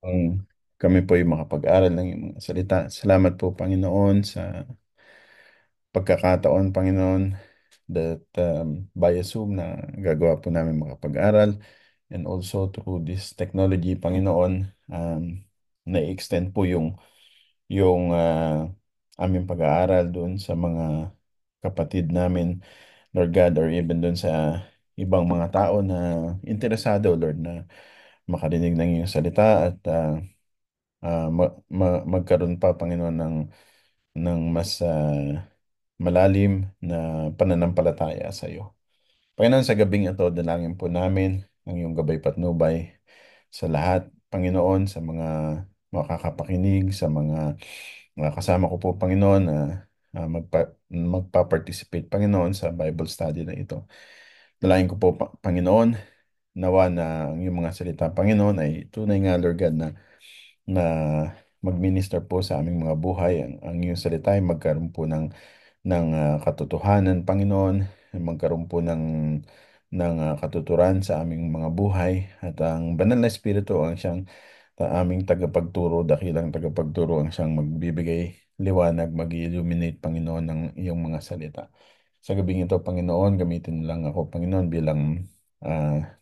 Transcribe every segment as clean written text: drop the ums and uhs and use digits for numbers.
Ang kami po ay makapag-aral ng iyong mga salita. Salamat po, Panginoon, sa pagkakataon, Panginoon, that via Zoom na gagawa po namin makapag-aral. And also through this technology, Panginoon, na-extend po yung aming pag-aaral doon sa mga kapatid namin, Lord God, or even doon sa ibang mga tao na interesado, Lord, na makarinig ng iyong salita at magkaroon pa, Panginoon, ng mas malalim na pananampalataya sa iyo. Panginoon, sa gabing ito, dalangin po namin ang iyong gabay patnubay sa lahat, Panginoon, sa mga makakapakinig, sa mga kasama ko po, Panginoon, na magpa-participate, Panginoon, sa Bible study na ito. Dalangin ko po, Panginoon, nawa na ang iyong mga salita, Panginoon, ay tunay nga, Lord God, na mag-minister po sa aming mga buhay. Ang iyong salita ay magkaroon po ng katotohanan, Panginoon, magkaroon po ng katuturan sa aming mga buhay at ang banal na Espiritu ang siyang aming tagapagturo, dakilang tagapagturo ang siyang magbibigay liwanag, mag-illuminate, Panginoon, ng iyong mga salita. Sa gabing ito, Panginoon, gamitin lang ako, Panginoon, bilang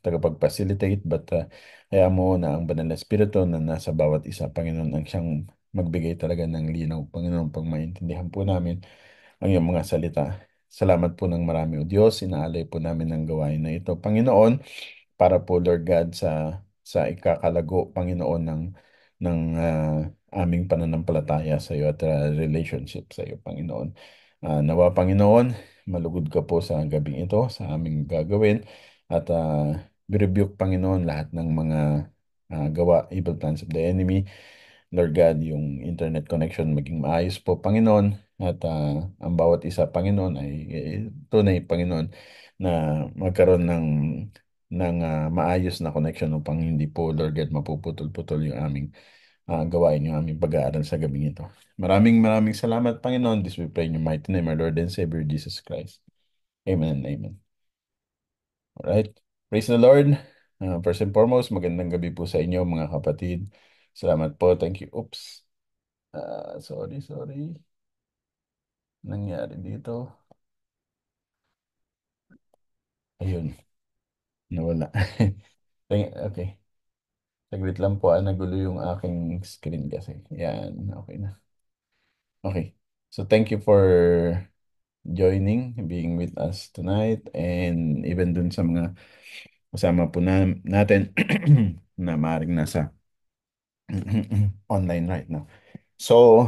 tagapag-facilitate, but kaya mo na ang banal na Espiritu na nasa bawat isa, Panginoon, ang siyang magbigay talaga ng linaw, Panginoon, pang maintindihan po namin ang iyong mga salita. Salamat po ng marami, O Diyos. Inaalay po namin ang gawain na ito, Panginoon, para po, Lord God, sa ikakalago, Panginoon, ng aming pananampalataya sa iyo at relationship sa iyo, Panginoon. Nawa, Panginoon, malugod ka po sa gabing ito, sa aming gagawin, at rebuke, Panginoon, lahat ng mga gawa, evil plans of the enemy. Lord God, yung internet connection maging maayos po, Panginoon, at ang bawat isa, Panginoon, ay tunay, Panginoon, na magkaroon ng maayos na connection upang hindi po, Lord God, mapuputol-putol yung aming gawain, yung aming pag-aaral sa gabing ito. Maraming maraming salamat, Panginoon. This we pray in your mighty name, our Lord and Savior, Jesus Christ. Amen and amen. Alright. Praise the Lord. First and foremost, magandang gabi po sa inyo, mga kapatid. Salamat po. Thank you. Oops. Sorry. Nangyari dito. Ayun. Nawala. Okay. Saglit lang po. Nagulo yung aking screen kasi. Yan. Okay na. Okay. So thank you for joining, being with us tonight, and even dun sa mga kasama po natin na maaaring nasa online right now. So,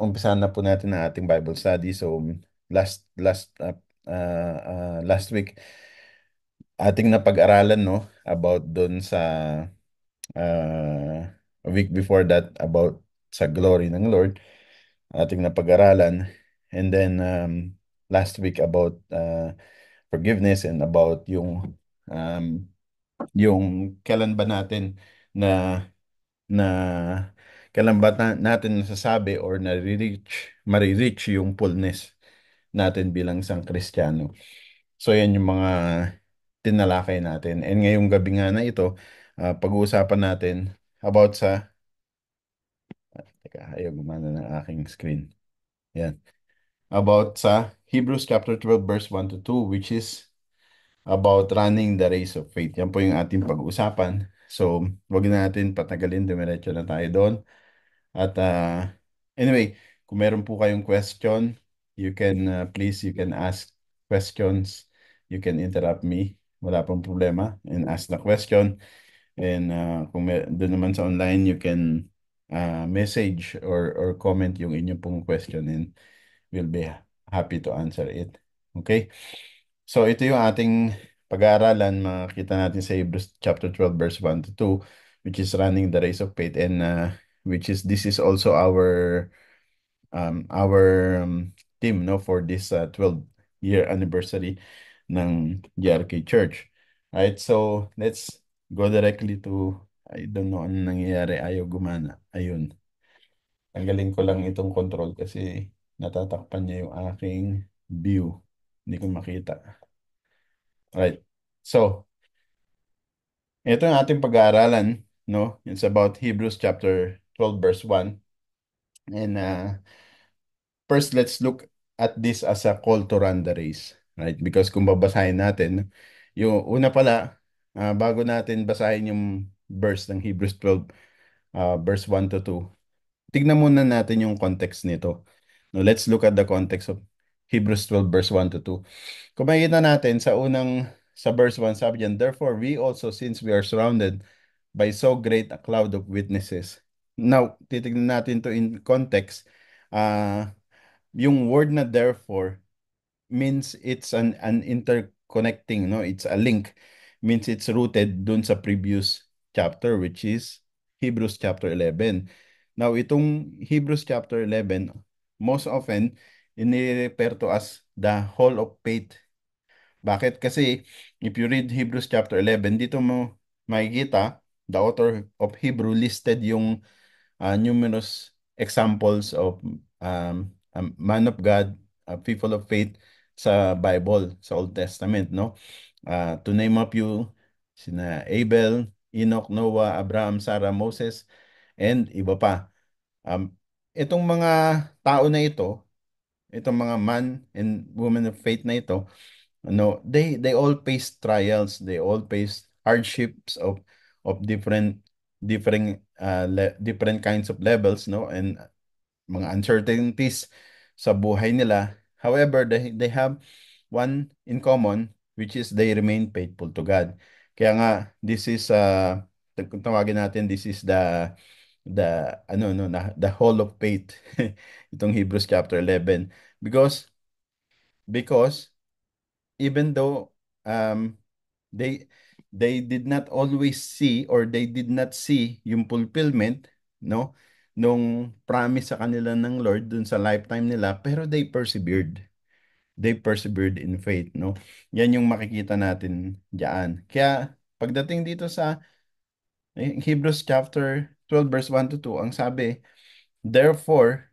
umpisahan na po natin ang ating Bible study. So, last week, ating napag-aralan, no, about dun sa a week before that, about sa glory ng Lord, ating napag-aralan. And then, last week about forgiveness and about um, yung kailan ba natin na na kailan ba natin nasasabi or marireach yung fullness natin bilang isang Kristiyano. So yan yung mga tinalakay natin. And ngayong gabi nga na ito, pag-uusapan natin about teka, ayaw gumana ng aking screen. Yan. About sa Hebrews chapter 12 verse 1 to 2, which is about running the race of faith. Yan po yung ating pag-uusapan. So, wag na natin patagalin, dumiretso na tayo doon. At anyway, kung meron po kayong question, you can ask questions. You can interrupt me. Wala pong problema. And ask the question. And kung doon naman sa online, you can message or comment yung inyong pong question and we'll be happy to answer it. Okay? So ito yung ating pag-aaralan. Makita natin sa Hebrews chapter 12 verse 1 to 2, which is running the race of faith, and which is this is also our team, no, for this 12-year anniversary ng GRK Church. Right? So let's go directly to, I don't know ano nangyayari, ayaw gumana. Ayun. Tanggalin ko lang itong control kasi natatakpan niya yung aking view. Hindi ko makita. Right. So, ito yung ating pag-aaralan. no? It's about Hebrews chapter 12 verse 1. And first, let's look at this as a call to run the race, right? Because kung babasahin natin, yung una pala, bago natin basahin yung verse ng Hebrews 12, verse 1 to 2, tignan muna natin yung context nito. No, let's look at the context of Hebrews 12, verse 1 to 2. Kung makikita natin sa verse 1, sabi diyan, therefore we also, since we are surrounded by so great a cloud of witnesses. Now, titignan natin to in context. Yung word na therefore means it's an interconnecting, no? It's a link. Means it's rooted dun sa previous chapter, which is Hebrews chapter 11. Now, itong Hebrews chapter 11, most often, ini-refer to as the Hall of Faith. Bakit? Kasi if you read Hebrews chapter 11, dito mo makikita the author of Hebrew listed yung numerous examples of man of God, people of faith sa Bible, sa Old Testament, no? To name a few, sina Abel, Enoch, Noah, Abraham, Sarah, Moses, and iba pa. Um, itong mga tao na ito, itong mga man and women of faith na ito, no, they all face trials, they all face hardships of different kinds of levels, no, and mga uncertainties sa buhay nila. However, they have one in common, which is they remain faithful to God. Kaya nga, this is kung tawagin natin, this is the ano no na the hall of faith, itong Hebrews chapter 11, because even though um they they did not always see, or they did not see yung fulfillment, no, nung promise sa kanila ng Lord dun sa lifetime nila, pero they persevered in faith, no. Yan yung makikita natin diyan. Kaya pagdating dito sa Hebrews chapter 12 verse 1 to 2, ang sabi, therefore,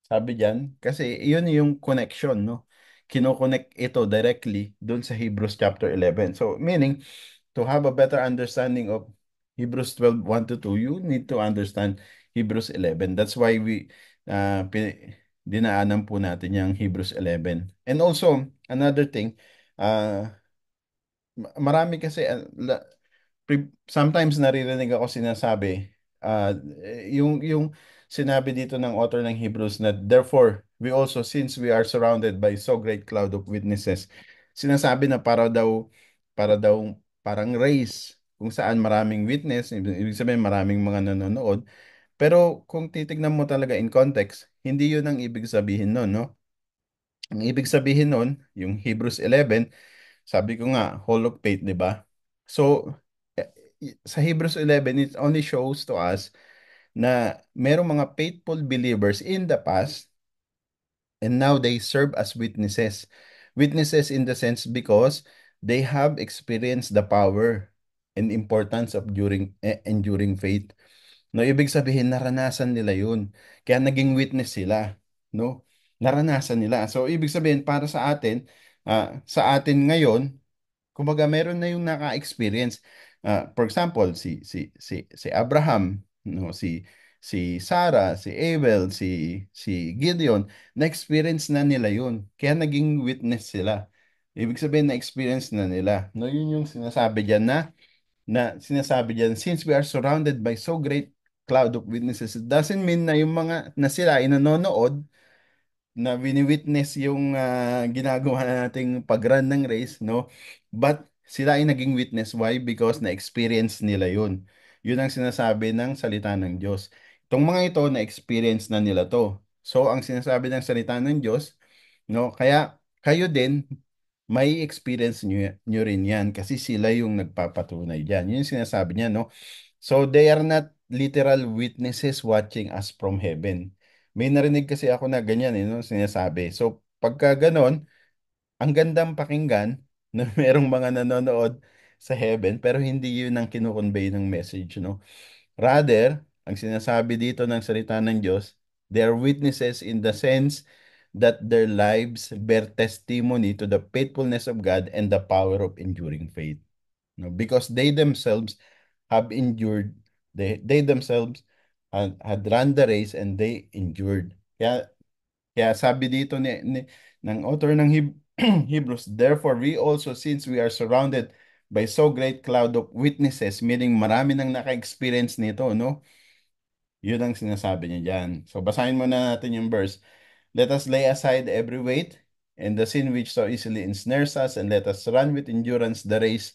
sabi diyan, kasi yun yung connection, no? Kino-connect ito directly dun sa Hebrews chapter 11. So, meaning, to have a better understanding of Hebrews 12, 1 to 2, you need to understand Hebrews 11. That's why dinaanan po natin yung Hebrews 11. And also, another thing, uh, marami kasi, sometimes naririnig ako sinasabi, yung sinabi dito ng author ng Hebrews na therefore we also, since we are surrounded by so great cloud of witnesses, sinasabi na para daw parang race kung saan maraming witness, ibig sabihin maraming mga nanonood. Pero kung titignan mo talaga in context, hindi yun ang ibig sabihin nun, no? Ang ibig sabihin nun, yung Hebrews 11, sabi ko nga, Hall of Faith, di ba? So, eh, sa Hebrews 11, it only shows to us na merong mga faithful believers in the past, and now they serve as witnesses. Witnesses in the sense because they have experienced the power and importance of enduring faith. No, ibig sabihin naranasan nila 'yun. Kaya naging witness sila, no? Naranasan nila. So ibig sabihin para sa atin ngayon, kumbaga meron na yung naka-experience. For example, si Abraham, no, si Sarah, si Abel, si Gideon, na-experience na nila yun. Kaya naging witness sila. Ibig sabihin na-experience na nila. No, yun yung sinasabi diyan since we are surrounded by so great cloud of witnesses, it doesn't mean na yung mga na sila ay nanonood na wini-witness yung ginagawa nating pag-run ng race, no? But sila ay naging witness. Why? Because na-experience nila yun. Yun ang sinasabi ng salita ng Diyos. Itong mga ito, na-experience na nila to. So, ang sinasabi ng salita ng Diyos, no? Kaya kayo din, may experience nyo rin yan kasi sila yung nagpapatunay dyan. Yun yung sinasabi niya, no? So, they are not literal witnesses watching us from heaven. May narinig kasi ako na ganyan, no? Sinasabi. So, pagka ganon, ang gandang pakinggan na merong mga nanonood sa heaven, pero hindi yun ang kinukonvey ng message, no? Rather, ang sinasabi dito ng salita ng Diyos, they are witnesses in the sense that their lives bear testimony to the faithfulness of God and the power of enduring faith. No? Because they themselves have endured They themselves had run the race and they endured. Kaya sabi dito ng author ng Hebrews, therefore we also, since we are surrounded by so great cloud of witnesses, meaning marami nang naka-experience nito, no? Yun ang sinasabi niya dyan. So basahin muna natin yung verse. Let us lay aside every weight and the sin which so easily ensnares us, and let us run with endurance the race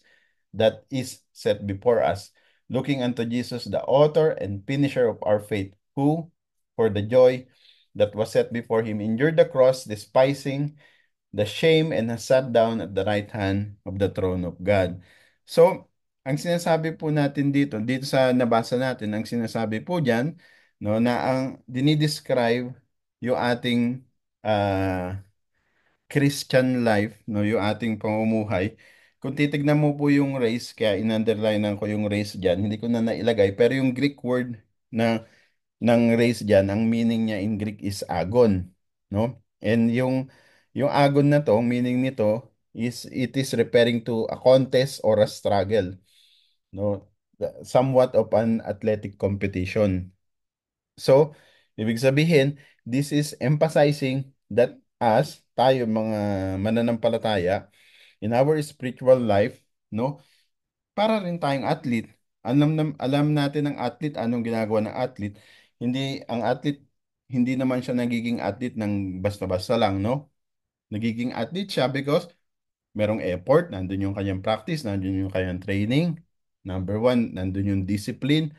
that is set before us, looking unto Jesus, the author and finisher of our faith, who, for the joy that was set before him, endured the cross, despising the shame, and has sat down at the right hand of the throne of God. So, ang sinasabi po natin dito sa nabasa natin, ang sinasabi po diyan, no, na ang dinidescribe yung ating ah, Christian life, no, yung ating pamumuhay. Kung titignan mo po yung race, kaya in-underline ko yung race diyan, hindi ko na nailagay, pero yung Greek word na ng race diyan, ang meaning niya in Greek is agon, no? And yung agon na to, meaning nito is it is referring to a contest or a struggle, no? Somewhat of an athletic competition. So, ibig sabihin, this is emphasizing that us, tayo mga mananampalataya, in our spiritual life, no? Para rin tayong athlete. Alam natin ang athlete, anong ginagawa ng athlete. Ang athlete, hindi naman siya nagiging athlete ng basta-basta lang, no? Nagiging athlete siya because merong effort, nandun yung kanyang practice, nandun yung kanyang training. Number one, nandun yung discipline,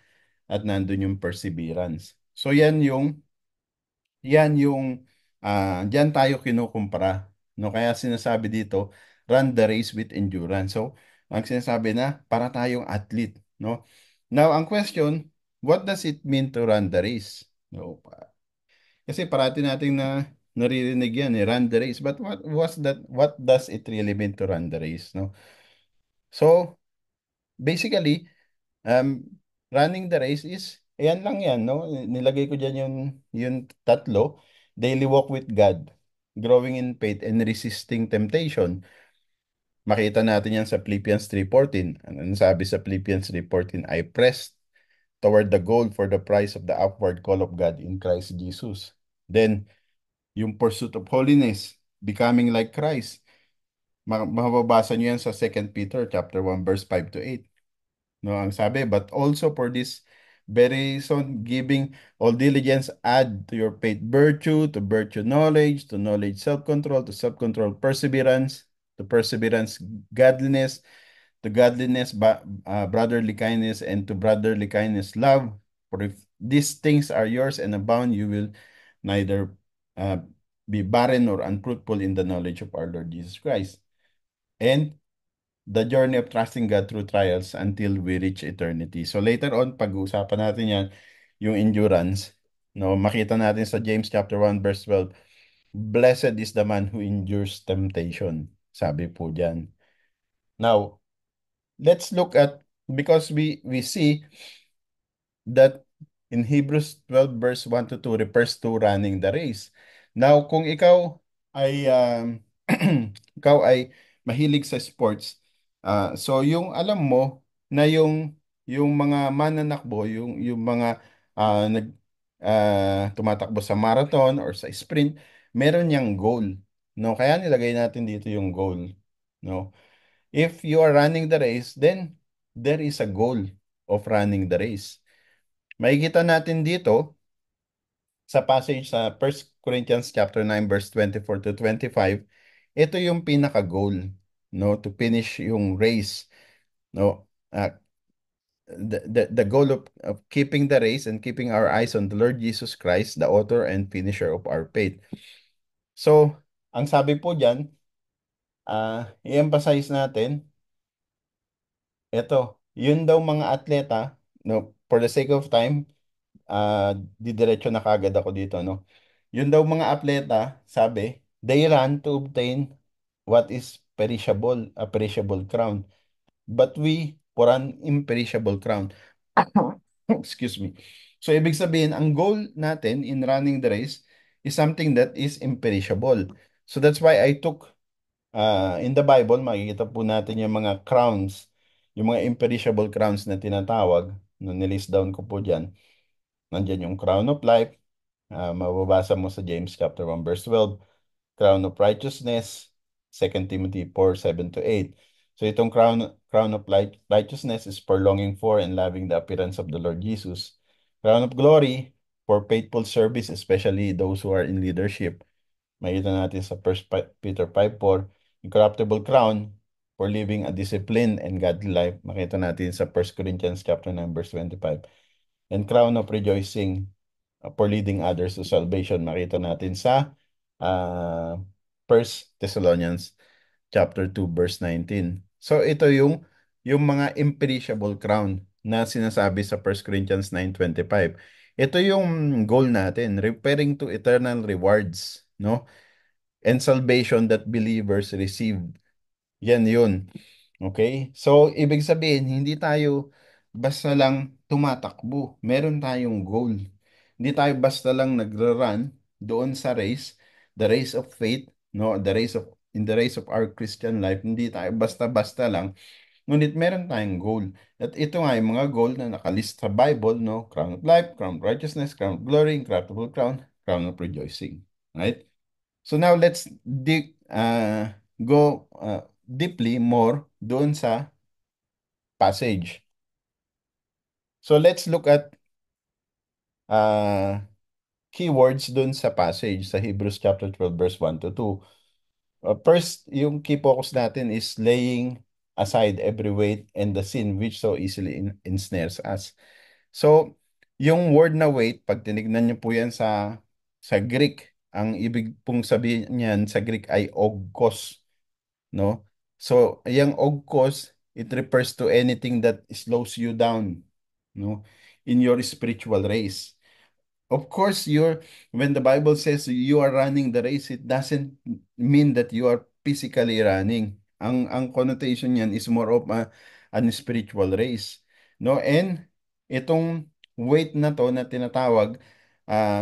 at nandun yung perseverance. So diyan tayo kinukumpara. No? Kaya sinasabi dito, run the race with endurance. So, ang sinasabi na, para tayong athlete. No? Now, ang question, what does it mean to run the race? No? Kasi parati nating naririnig yan, run the race. But what does it really mean to run the race? No? So, basically, Um, running the race is, ayan lang yan, no? Nilagay ko dyan yung tatlo. Daily walk with God, growing in faith, and resisting temptation. Makita natin yan sa Philippians 3:14. Ano sabi sa Philippians 3:14? I press toward the goal for the prize of the upward call of God in Christ Jesus. Then, yung pursuit of holiness, becoming like Christ. Mababasa nyo yan sa 2 Peter chapter 1 verse 5 to 8. No, ang sabi, but also for this very reason, giving all diligence, add to your faith virtue, to virtue knowledge, to knowledge self-control, to self-control perseverance, to perseverance godliness, to godliness brotherly kindness, and to brotherly kindness love. For if these things are yours and abound, you will neither uh, be barren or unfruitful in the knowledge of our Lord Jesus Christ. And the journey of trusting God through trials until we reach eternity. So later on, pag-uusapan natin yan, yung endurance, no, makita natin sa James chapter 1 verse 12, blessed is the man who endures temptation. Sabi po diyan. Now, let's look at, because we see that in Hebrews 12 verse 1 to 2 refers to running the race. Now, kung ay ikaw ay mahilig sa sports, so yung alam mo na yung mga mananakbo, yung mga nag tumatakbo sa marathon or sa sprint, meron niyang goal. No, kaya nilagay natin dito yung goal. No, if you are running the race, then there is a goal of running the race. Makikita natin dito sa passage sa 1 Corinthians chapter 9 verse 24 to 25, ito yung pinaka-goal, no, to finish yung race, no. The goal of keeping the race and keeping our eyes on the Lord Jesus Christ, the author and finisher of our faith. So, ang sabi po diyan, i-emphasize natin, ito, yun daw mga atleta, no, for the sake of time, didiretso na kagad ako dito, no? Yun daw mga atleta, sabi, they run to obtain what is perishable, a perishable crown. But we for an imperishable crown. Excuse me. So, ibig sabihin, ang goal natin in running the race is something that is imperishable. So, that's why I took, in the Bible, makikita po natin yung mga crowns, yung mga imperishable crowns na tinatawag, no, nilist down ko po dyan. Nandyan yung crown of life. Mababasa mo sa James chapter 1 verse 12. Crown of righteousness, 2 Timothy 4, 7 to 8. So itong crown of righteousness is for longing for and loving the appearance of the Lord Jesus. Crown of glory for faithful service, especially those who are in leadership. Makita natin sa 1 Peter 5:4, incorruptible crown for living a disciplined and godly life. Makita natin sa 1 Corinthians chapter 9 verse 25. And crown of rejoicing for leading others to salvation. Makita natin sa uh, 1 Thessalonians chapter 2 verse 19. So ito yung mga imperishable crown na sinasabi sa 1 Corinthians 9:25. Ito yung goal natin, referring to eternal rewards, no? And salvation that believers receive. Yan yun. Okay? So, ibig sabihin, hindi tayo basta lang tumatakbo. Meron tayong goal. Hindi tayo basta lang nagra-run doon sa race, the race of faith, no, in the race of our Christian life. Hindi tayo basta-basta lang. Ngunit meron tayong goal. At ito nga yung mga goal na nakalist sa Bible, no? Crown of life, crown of righteousness, crown of glory, incorruptible crown, crown of rejoicing. Right? So now let's go deeply more doon sa passage. So let's look at uh, keywords doon sa passage sa Hebrews chapter 12 verse 1 to 2. First, yung key focus natin is laying aside every weight and the sin which so easily ensnares us. So, yung word na weight, pag tinignan niyo po yan sa Greek, ang ibig pong sabihin niyan sa Greek ay ogkos, no? So, yung ogkos, it refers to anything that slows you down, no, in your spiritual race. Of course, when the Bible says you are running the race, it doesn't mean that you are physically running. Ang connotation niyan is more of an spiritual race. No? And itong weight na to na tinatawag,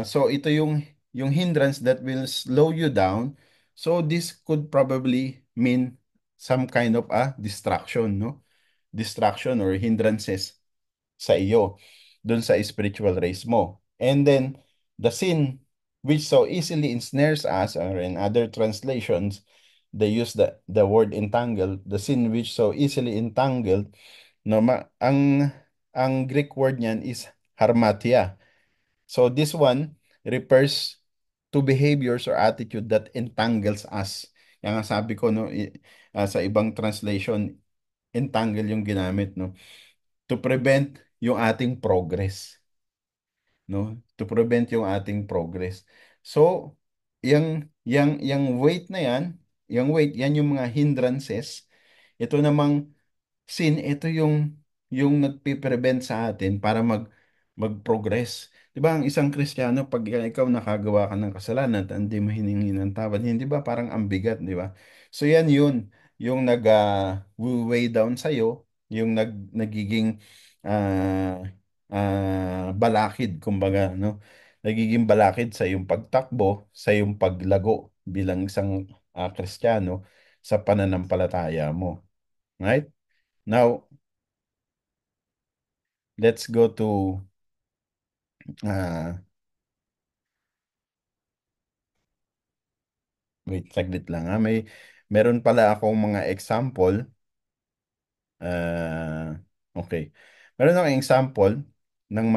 so ito yung hindrance that will slow you down. So this could probably mean some kind of a distraction, no? Distraction or hindrances sa iyo dun sa spiritual race mo. And then, the sin which so easily ensnares us, or in other translations, they use the word entangled, the sin which so easily entangled, no, ang Greek word niyan is harmatia. So this one refers to behaviors or attitude that entangles us. Yang nga sabi ko, no, sa ibang translation, entangle yung ginamit, no, to prevent yung ating progress, no? To prevent yung ating progress. So, yung weight na yan, yan yung mga hindrances. Ito namang sin, ito yung nagpiprevent sa atin para mag-progress. 'Di ba ang isang Kristiyano, pag ikaw nakagawa ka ng kasalanan at hindi mo hiningi ng tawad, hindi ba parang ambigat, 'di ba? So yan yung weigh down sa iyo, yung nagiging ah balakid kumbaga, no? Nagiging balakid sa iyong pagtakbo, sa iyong paglago bilang isang Kristiyano sa pananampalataya mo. Right? Now, let's go to uh, wait, saglit lang ha. Meron pala akong mga example. Okay. Meron akong example ng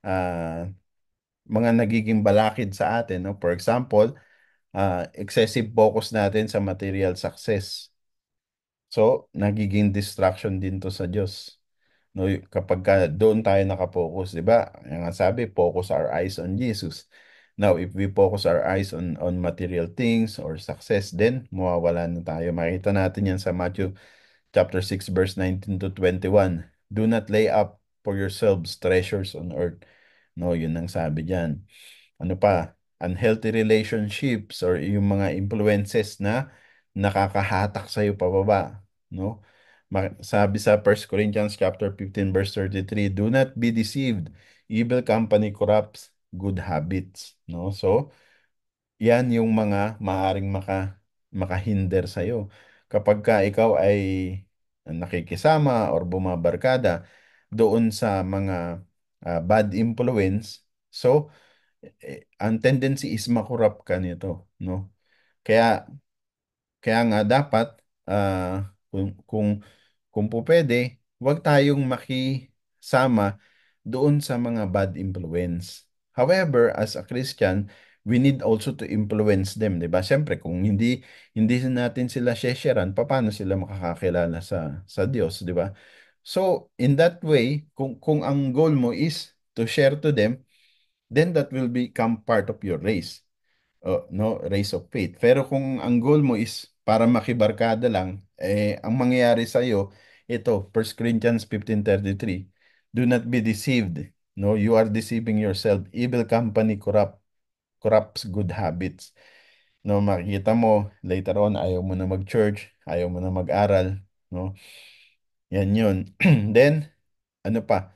uh, mga nagiging balakid sa atin, no? For example, excessive focus natin sa material success. So, nagiging distraction din to sa Diyos. No, kapag doon tayo nakapokus, di ba? Yung nga sabi, focus our eyes on Jesus. Now, if we focus our eyes on material things or success, then mawawala na tayo. Makita natin yan sa Matthew chapter 6 verse 19 to 21. Do not lay up for yourselves treasures on earth. No, yun ang sabi diyan. Ano pa? Unhealthy relationships or yung mga influences na nakakahatak sa iyo pababa, no? Sabi sa 1 Corinthians chapter 15 verse 33, do not be deceived. Evil company corrupts good habits, no? So, yan yung mga maaring makahinder sa iyo. Kapag ka ikaw ay nakikisama or bumabarkada doon sa mga bad influence. So, ang tendency is makurap ka nito, no? Kaya kaya nga dapat kung po pwede, huwag tayong makisama doon sa mga bad influence. However, as a Christian, we need also to influence them, 'di ba? Siyempre, kung hindi natin sila shesheran, paano sila makakakilala sa Diyos, 'di ba? So, in that way, kung ang goal mo is to share to them, then that will become part of your race. No, race of faith. Pero kung ang goal mo is para makibarkada lang, ang mangyayari sa iyo, ito, 1 Corinthians 15:33, do not be deceived. No, you are deceiving yourself. Evil company corrupts good habits. No, makikita mo later on ayaw mo na mag-church, ayaw mo na mag-aral, no? Yan yun. Then, ano pa?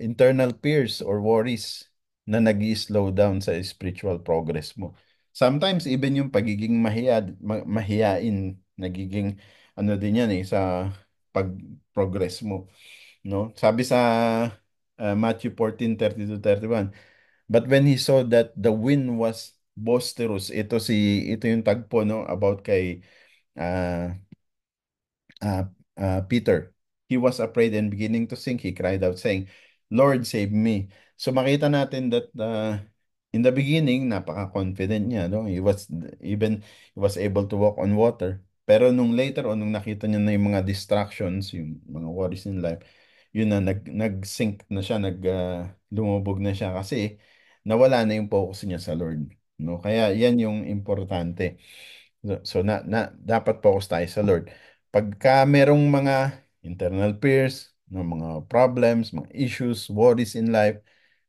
Internal fears or worries na nag slow down sa spiritual progress mo. Sometimes even yung pagiging mahiyain, nagiging ano din yan sa pag-progress mo. No? Sabi sa Matthew 14:30-31, but when he saw that the wind was boisterous, ito yung tagpo no about kay ah, uh, Peter. He was afraid and beginning to sink. He cried out saying, Lord, save me. So makita natin that in the beginning, napaka-confident niya. No? He was able to walk on water. Pero nung later on, nung nakita niya na yung mga distractions, yung mga worries in life, yun na, nag-sink na siya, lumubog na siya kasi nawala na yung focus niya sa Lord. No? Kaya yan yung importante. So dapat focus tayo sa Lord. Pagka merong mga internal fears, no, mga problems, mga issues, worries in life,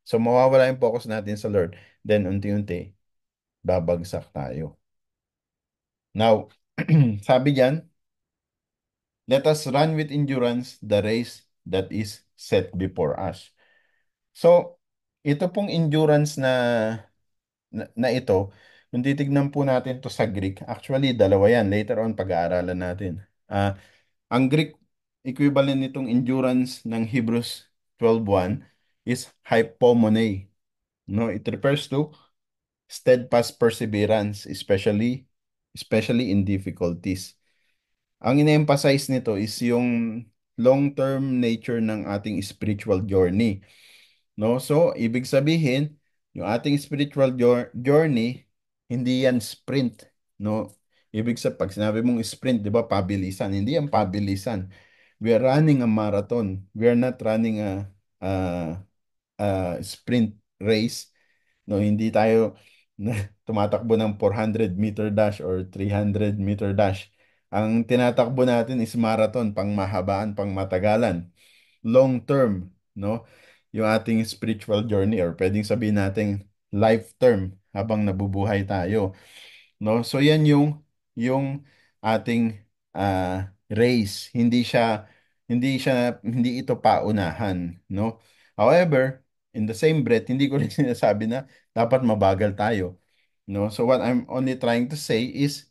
so mawawala yung focus natin sa Lord, then unti-unti, babagsak tayo. Now, sabi diyan, let us run with endurance the race that is set before us. So, ito pong endurance na ito, kung titignan po natin to sa Greek, actually dalawa yan. Later on, pag-aaralan natin. Ang Greek equivalent nitong endurance ng Hebrews 12:1 is hypomone. No, it refers to steadfast perseverance, especially in difficulties. Ang ine-emphasize nito is yung long-term nature ng ating spiritual journey. No? So, ibig sabihin, yung ating spiritual journey, hindi yan sprint. No? Pag sinabi mong sprint, di ba, pabilisan. Hindi yan pabilisan. We are running a marathon. We are not running a, a sprint race. No, hindi tayo tumatakbo ng 400-meter dash or 300-meter dash. Ang tinatakbo natin is marathon, pang mahabaan, pang matagalan, long term, no? Yung ating spiritual journey or pwedeng sabihin natin life term habang nabubuhay tayo, no? So yan yung ating race. Hindi ito paunahan, no? However, in the same breath, hindi ko rin sinasabi na dapat mabagal tayo, no? So what I'm only trying to say is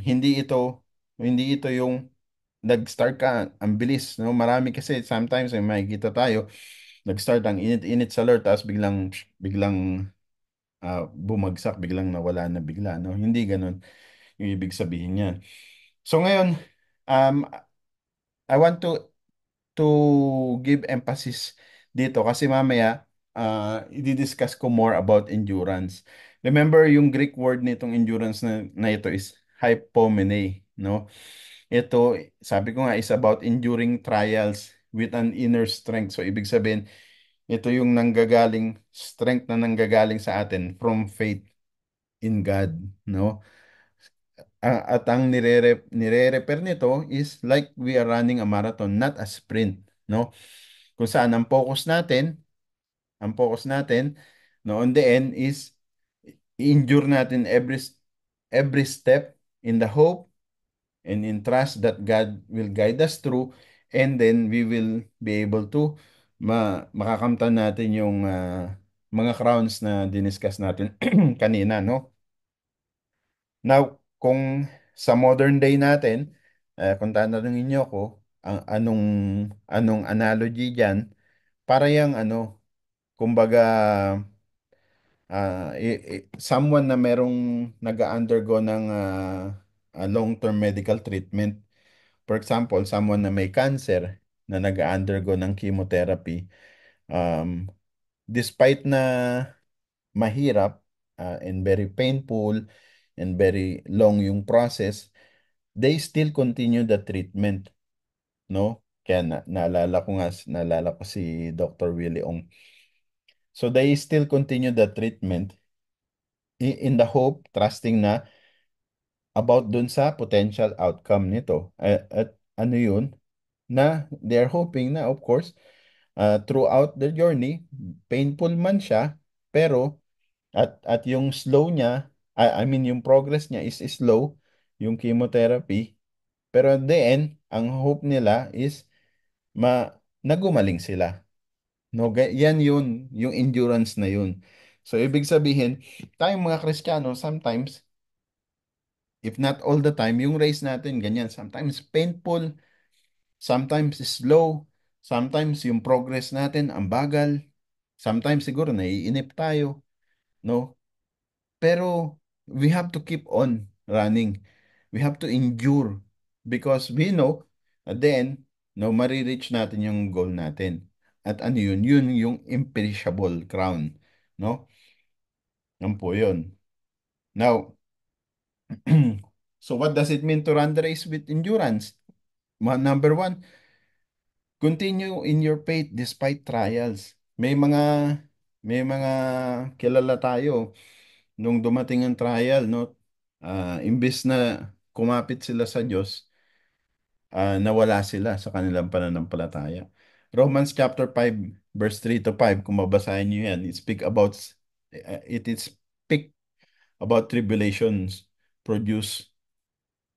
hindi ito yung nag-start ka, ang bilis, no? Marami kasi sometimes may makikita tayo, nag-start ang init-init sa Lord, tapos biglang bumagsak, biglang nawala na bigla, no? Hindi ganun yung ibig sabihin niyan. So ngayon, um, I want to give emphasis dito kasi mamaya i-discuss ko more about endurance. Remember yung Greek word nitong endurance na ito is hypomene, no? Ito, sabi ko nga, is about enduring trials with an inner strength. So, ibig sabihin, ito yung strength na nanggagaling sa atin from faith in God, no? At ang nire-repair nito is like we are running a marathon, not a sprint, no? Kung saan ang focus natin, no, on the end is i-endure natin every step in the hope and in trust that God will guide us through, and then we will be able to makakamtan natin yung mga crowns na diniscuss natin kanina, no? Now, kung sa modern day natin, kung tatanungin niyo ako, anong anong analogy diyan? Para yang ano, kumbaga someone na merong nag-undergo ng long-term medical treatment. For example, someone na may cancer na nag-undergo ng chemotherapy, um, despite na mahirap and very painful and very long yung process, they still continue the treatment, no? Kaya naalala ko si Dr. Willie Ong. So they still continue the treatment in the hope, trusting na about dun sa potential outcome nito. At ano yun? Na they're hoping na, of course, throughout the journey, painful man siya, pero at yung slow niya, I mean yung progress niya is slow, yung chemotherapy, pero at the end, ang hope nila is nagumaling sila. No, yan yun, yung endurance na yun. So, ibig sabihin, tayong mga Kristiyano, sometimes, if not all the time, yung race natin, ganyan. Sometimes painful, sometimes slow, sometimes yung progress natin ang bagal, sometimes siguro naiinip tayo, no? Pero we have to keep on running. We have to endure because we know at the end, no, marireach natin yung goal natin. At ano yun? Yun yung imperishable crown, no? Yan po yun. Now, so what does it mean to run the race with endurance? Number one, continue in your faith despite trials. May mga kilala tayo nung dumating ang trial, no? Imbes na kumapit sila sa Diyos, nawala sila sa kanilang pananampalataya. Romans chapter 5 verse 3 to 5, kung mabasahin niyo yan, it is speak about tribulations produce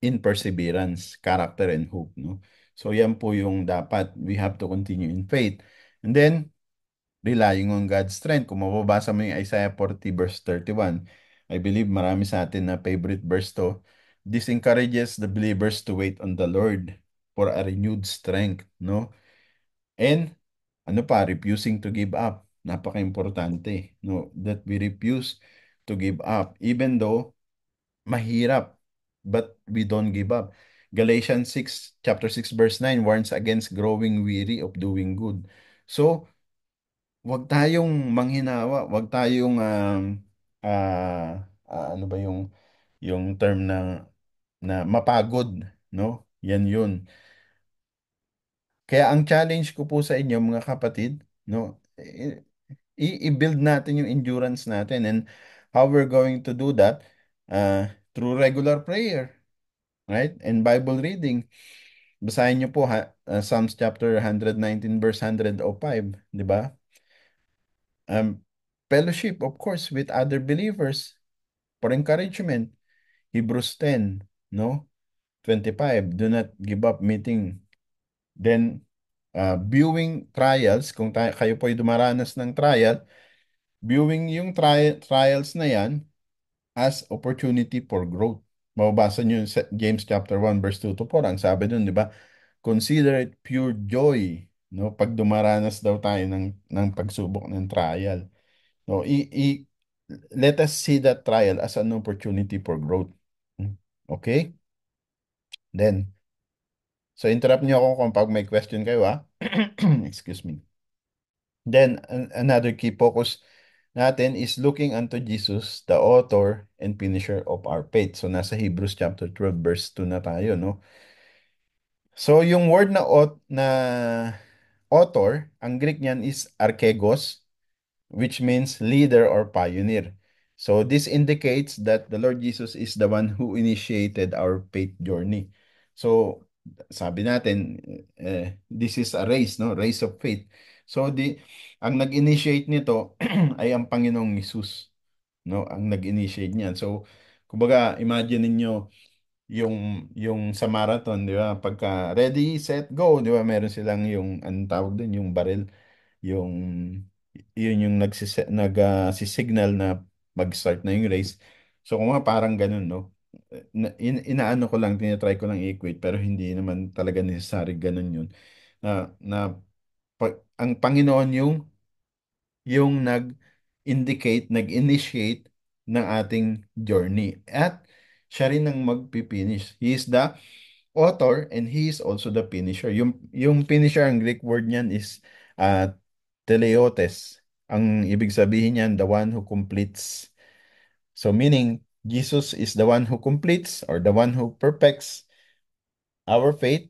in perseverance, character, and hope, no? So yan po yung dapat. We have to continue in faith. And then, relying on God's strength. Kung mababasa mo yung Isaiah 40 verse 31, I believe marami sa atin na favorite verse to. This encourages the believers to wait on the Lord for a renewed strength, no? And ano pa, refusing to give up. Napaka-importante, no? That we refuse to give up even though mahirap, but we don't give up. Galatians 6, chapter 6, verse 9 warns against growing weary of doing good. So, wag tayong manghinawa, wag tayong ano ba yung term na mapagod, no? Yan yun. Kaya ang challenge ko po sa inyo mga kapatid, no? I-build natin yung endurance natin, and how we're going to do that through regular prayer, right? And Bible reading. Basahin niyo po Psalms chapter 119 verse 105, di ba? Um, Fellowship, of course, with other believers for encouragement. Hebrews 10, no? 25, do not give up meeting. Then, viewing trials, kung kayo po ay dumaranas ng trial, viewing yung trials na yan as opportunity for growth. Mababasa nyo sa James chapter 1 verse 2 to 4. Ang sabi dun, di ba? Consider it pure joy, no? Pag dumaranas daw tayo ng pagsubok ng trial. No, let us see that trial as an opportunity for growth. Okay? Then, so interrupt niyo ako kung pag may question kayo, ha? Excuse me. Then, another key focus natin is looking unto Jesus, the author and finisher of our faith. So, nasa Hebrews chapter 12, verse 2 na tayo, no? So, yung word na author, ang Greek niyan is archegos, which means leader or pioneer. So this indicates that the Lord Jesus is the one who initiated our faith journey. So sabi natin, this is a race, no? Race of faith. So ang nag-initiate nito ay ang Panginoong Hesus, no? Ang nag-initiate niyan. So kumbaga, imagine niyo yung sa marathon, di ba? Pagka ready, set, go, di ba? Meron silang yung anong tawag doon, yung barrel, yung yun yung signal na mag-start na yung race. So kung nga parang ganun, no? inaano ko lang, tinatry ko lang i-equate, pero hindi naman talaga necessary ganun yun. Na ang Panginoon yung nag-indicate, nag-initiate ng ating journey. At siya rin ang magpipinish. He is the author and he is also the finisher. Yung finisher, ang Greek word niyan is uh, teleotes. Ang ibig sabihin niyan, the one who completes. So meaning, Jesus is the one who completes or the one who perfects our faith,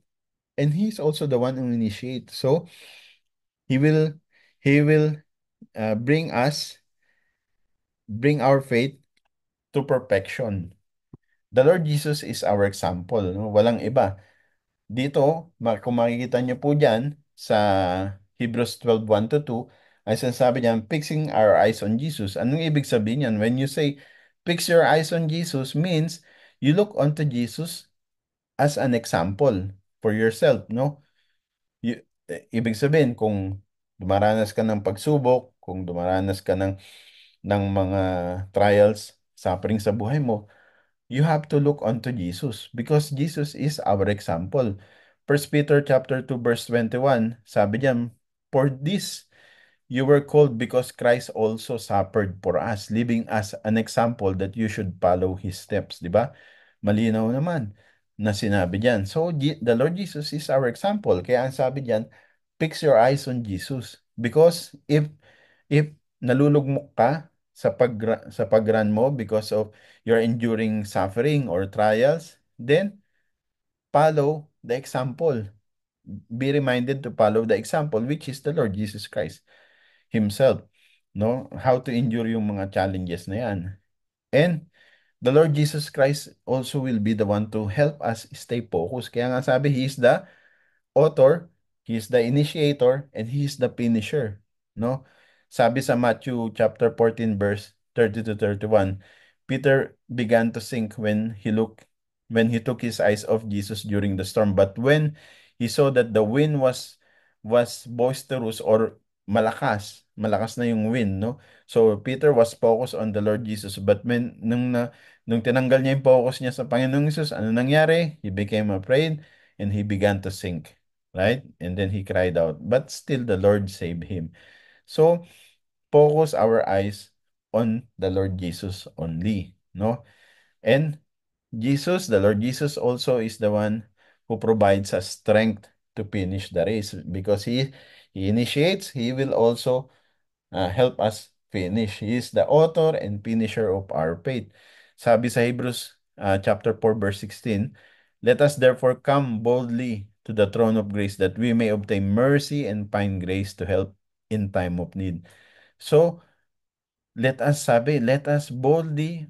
and he is also the one who initiates. So he will he will bring our faith to perfection. The Lord Jesus is our example, no? Walang iba. Dito, kung makikita niyo po diyan sa Hebrews 12:1-2, ay sinasabi diyan, fixing our eyes on Jesus. Anong ibig sabihin niyan? When you say, fix your eyes on Jesus, means you look onto Jesus as an example for yourself, no? Ibig sabihin, kung dumaranas ka ng pagsubok, kung dumaranas ka ng mga trials, suffering sa buhay mo, you have to look unto Jesus because Jesus is our example. First Peter chapter 2 verse 21, sabi diyan, for this you were called because Christ also suffered for us, leaving us an example that you should follow His steps. Di ba? Malinaw naman na sinabi diyan. So, the Lord Jesus is our example. Kaya ang sabi diyan, fix your eyes on Jesus. Because if nalulugmok ka sa pagran mo because of you're enduring suffering or trials, then follow the example. Be reminded to follow the example, which is the Lord Jesus Christ Himself. No? How to endure yung mga challenges na yan. And the Lord Jesus Christ also will be the one to help us stay focused. Kaya nga sabi, He is the author, He is the initiator, and He is the finisher. No? Sabi sa Matthew chapter 14 verse 30 to 31, Peter began to sink when he took his eyes off Jesus during the storm. But when he saw that the wind was boisterous or malakas na yung wind, no? So Peter was focused on the Lord Jesus. But nung tinanggal niya yung focus niya sa Panginoong Jesus, ano nangyari? He became afraid and he began to sink. Right? And then he cried out. But still the Lord saved him. So, focus our eyes on the Lord Jesus only. No? And the Lord Jesus also is the one who provides us strength to finish the race because he initiates, he will also help us finish. He is the author and finisher of our faith. Sabi sa Hebrews chapter 4 verse 16, let us therefore come boldly to the throne of grace that we may obtain mercy and find grace to help in time of need. So, let us boldly,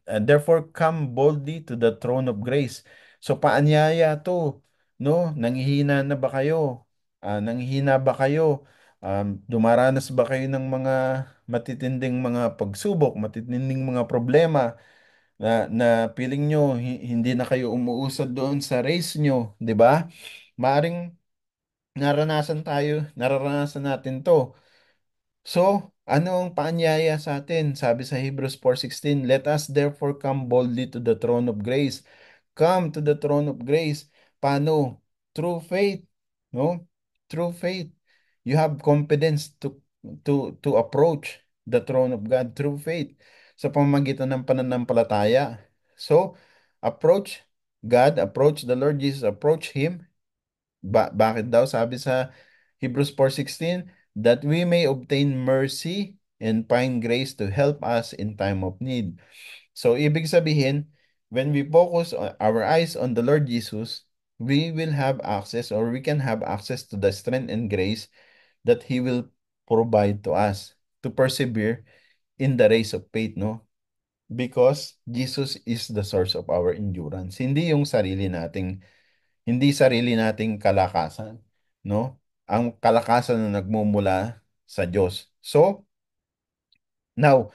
therefore come boldly to the throne of grace. So, paanyaya to, no? Nanghihina na ba kayo? Nanghihina ba kayo? Dumaranas ba kayo ng mga matitinding mga pagsubok, matitinding mga problema na feeling nyo hindi na kayo umuusad doon sa race nyo, di ba? Maaring nararanasan natin to. So, ano ang paanyaya sa atin? Sabi sa Hebrews 4:16, let us therefore come boldly to the throne of grace. Come to the throne of grace. Paano? Through faith, no? Through faith. You have confidence to approach the throne of God through faith sa pamamagitan ng pananampalataya. So, approach approach the Lord Jesus, approach Him. Bakit daw? Sabi sa Hebrews 4:16, that we may obtain mercy and find grace to help us in time of need. So, ibig sabihin, when we focus our eyes on the Lord Jesus, we will have access or we can have access to the strength and grace that He will provide to us to persevere in the race of faith, no? Because Jesus is the source of our endurance. Hindi sarili nating kalakasan, no? Ang kalakasan na nagmumula sa Diyos. So, now,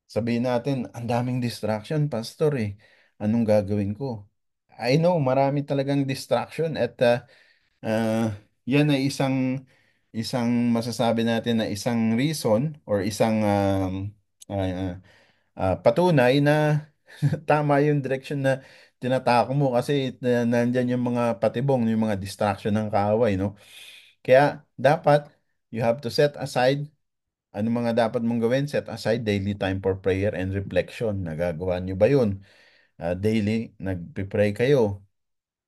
sabihin natin, ang daming distraction, Pastor eh. Anong gagawin ko? I know, marami talagang distraction at uh, yan ay isang masasabi natin na isang reason or isang patunay na Tama yung direction na tinatako mo kasi nandyan yung mga patibong, yung mga distraction ng kaaway, no? Kaya dapat you have to set aside ano mga dapat mong gawin. Set aside daily time for prayer and reflection. Nagagawa niyo ba yun? Daily, nagpe-pray kayo.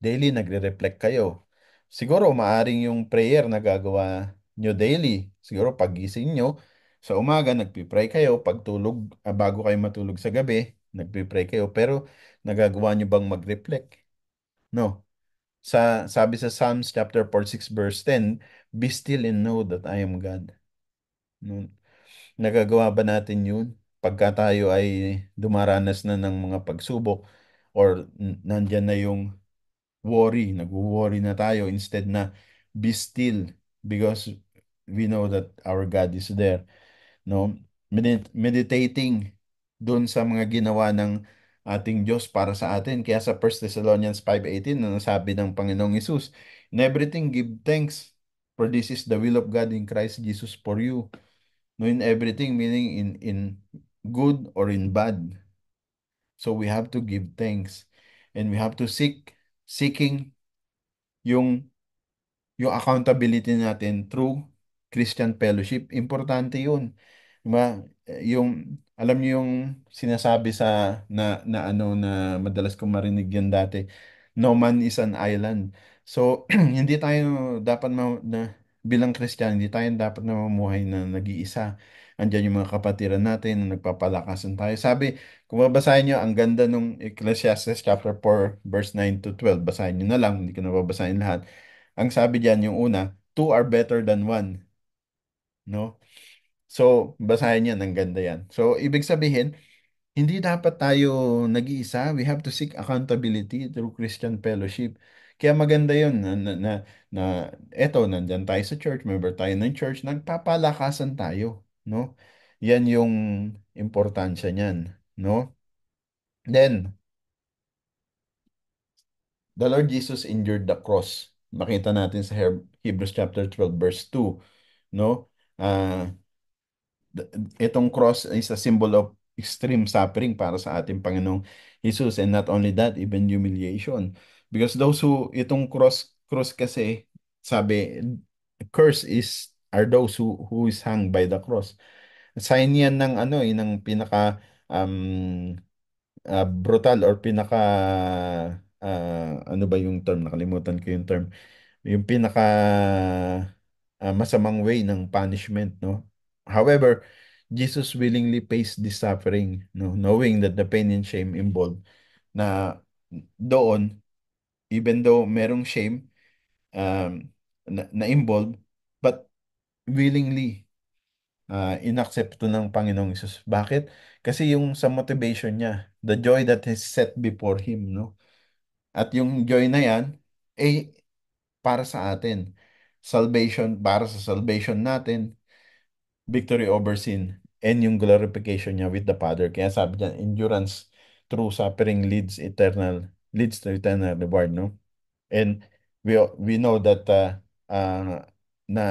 Daily, nagre-reflect kayo. Siguro, maaring yung prayer na gagawa nyo daily. Siguro, pagising nyo, sa umaga, nagpe-pray kayo. Pagtulog, bago kayo matulog sa gabi, nagpe-pray kayo. Pero, nagagawa nyo bang mag-reflect? No. Sabi sa Psalms chapter 46 verse 10, "Be still and know that I am God." No? Nagagawa ba natin yun? Pagka tayo ay dumaranas na ng mga pagsubok or nandyan na yung nagwo-worry na tayo instead na be still because we know that our God is there, no? Meditating doon sa mga ginawa ng ating Diyos para sa atin. Kaya sa 1 Thessalonians 5:18 na sabi ng Panginoong Hesus, "In everything give thanks, for this is the will of God in Christ Jesus for you." No, in everything meaning in good or in bad. So we have to give thanks and we have to seeking yung yung accountability natin through Christian fellowship. Importante yun. Diba? Alam niyo yung sinasabi na ano na madalas kong marinig yan dati, no man is an island. So, hindi tayo dapat bilang Kristiyano, hindi tayo dapat na mamuhay na nag-iisa. Andiyan yung mga kapatiran natin na nagpapalakasan tayo. Sabi, kung babasahin niyo, ang ganda nung Ecclesiastes chapter 4, verse 9 to 12. Basahin niyo na lang, hindi ko na babasahin lahat. Ang sabi diyan, yung una, two are better than one. No? So, basahin yan, ang ganda yan. So, ibig sabihin, hindi dapat tayo nag-iisa. We have to seek accountability through Christian fellowship. Kaya maganda yun na eto, nandyan tayo sa church, member tayo ng church, nagpapalakasan tayo. No? Yan yung importansya niyan. No? Then, the Lord Jesus endured the cross. Makita natin sa Hebrews chapter 12 verse 2, no? Ah, itong cross is a symbol of extreme suffering para sa ating Panginoong Jesus, and not only that, even humiliation. Because itong cross kasi, sabi, curse are those who is hung by the cross. Sign yan ng ano ng pinaka um, brutal or pinaka ano ba yung term? Nakalimutan ko yung term. Yung pinaka masamang way ng punishment, no? However, Jesus willingly faced this suffering, no? Knowing that the pain and shame involved na doon, even though merong shame na involved, but willingly inaccepto ng Panginoong Isus. Bakit? Kasi yung sa motivation niya, the joy that is set before him, no? At yung joy na yan, eh, para sa atin. Para sa salvation natin, victory over sin, and yung glorification niya with the Father. Kaya sabi niya, endurance through suffering leads to eternal reward, no? And we know that na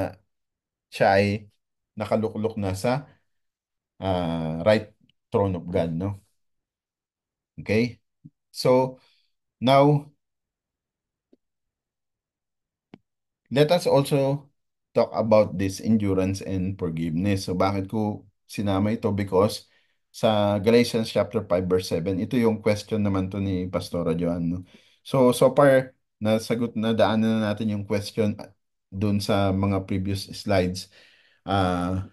siya ay nakaluklok na sa right throne of God, no? Okay? So, now, let us also talk about this endurance and forgiveness. So bakit ko sinama ito? Because sa Galatians chapter 5 verse 7, ito yung question naman to ni Pastora Joan. No? So far, nadaanan na natin yung question dun sa mga previous slides. Ah,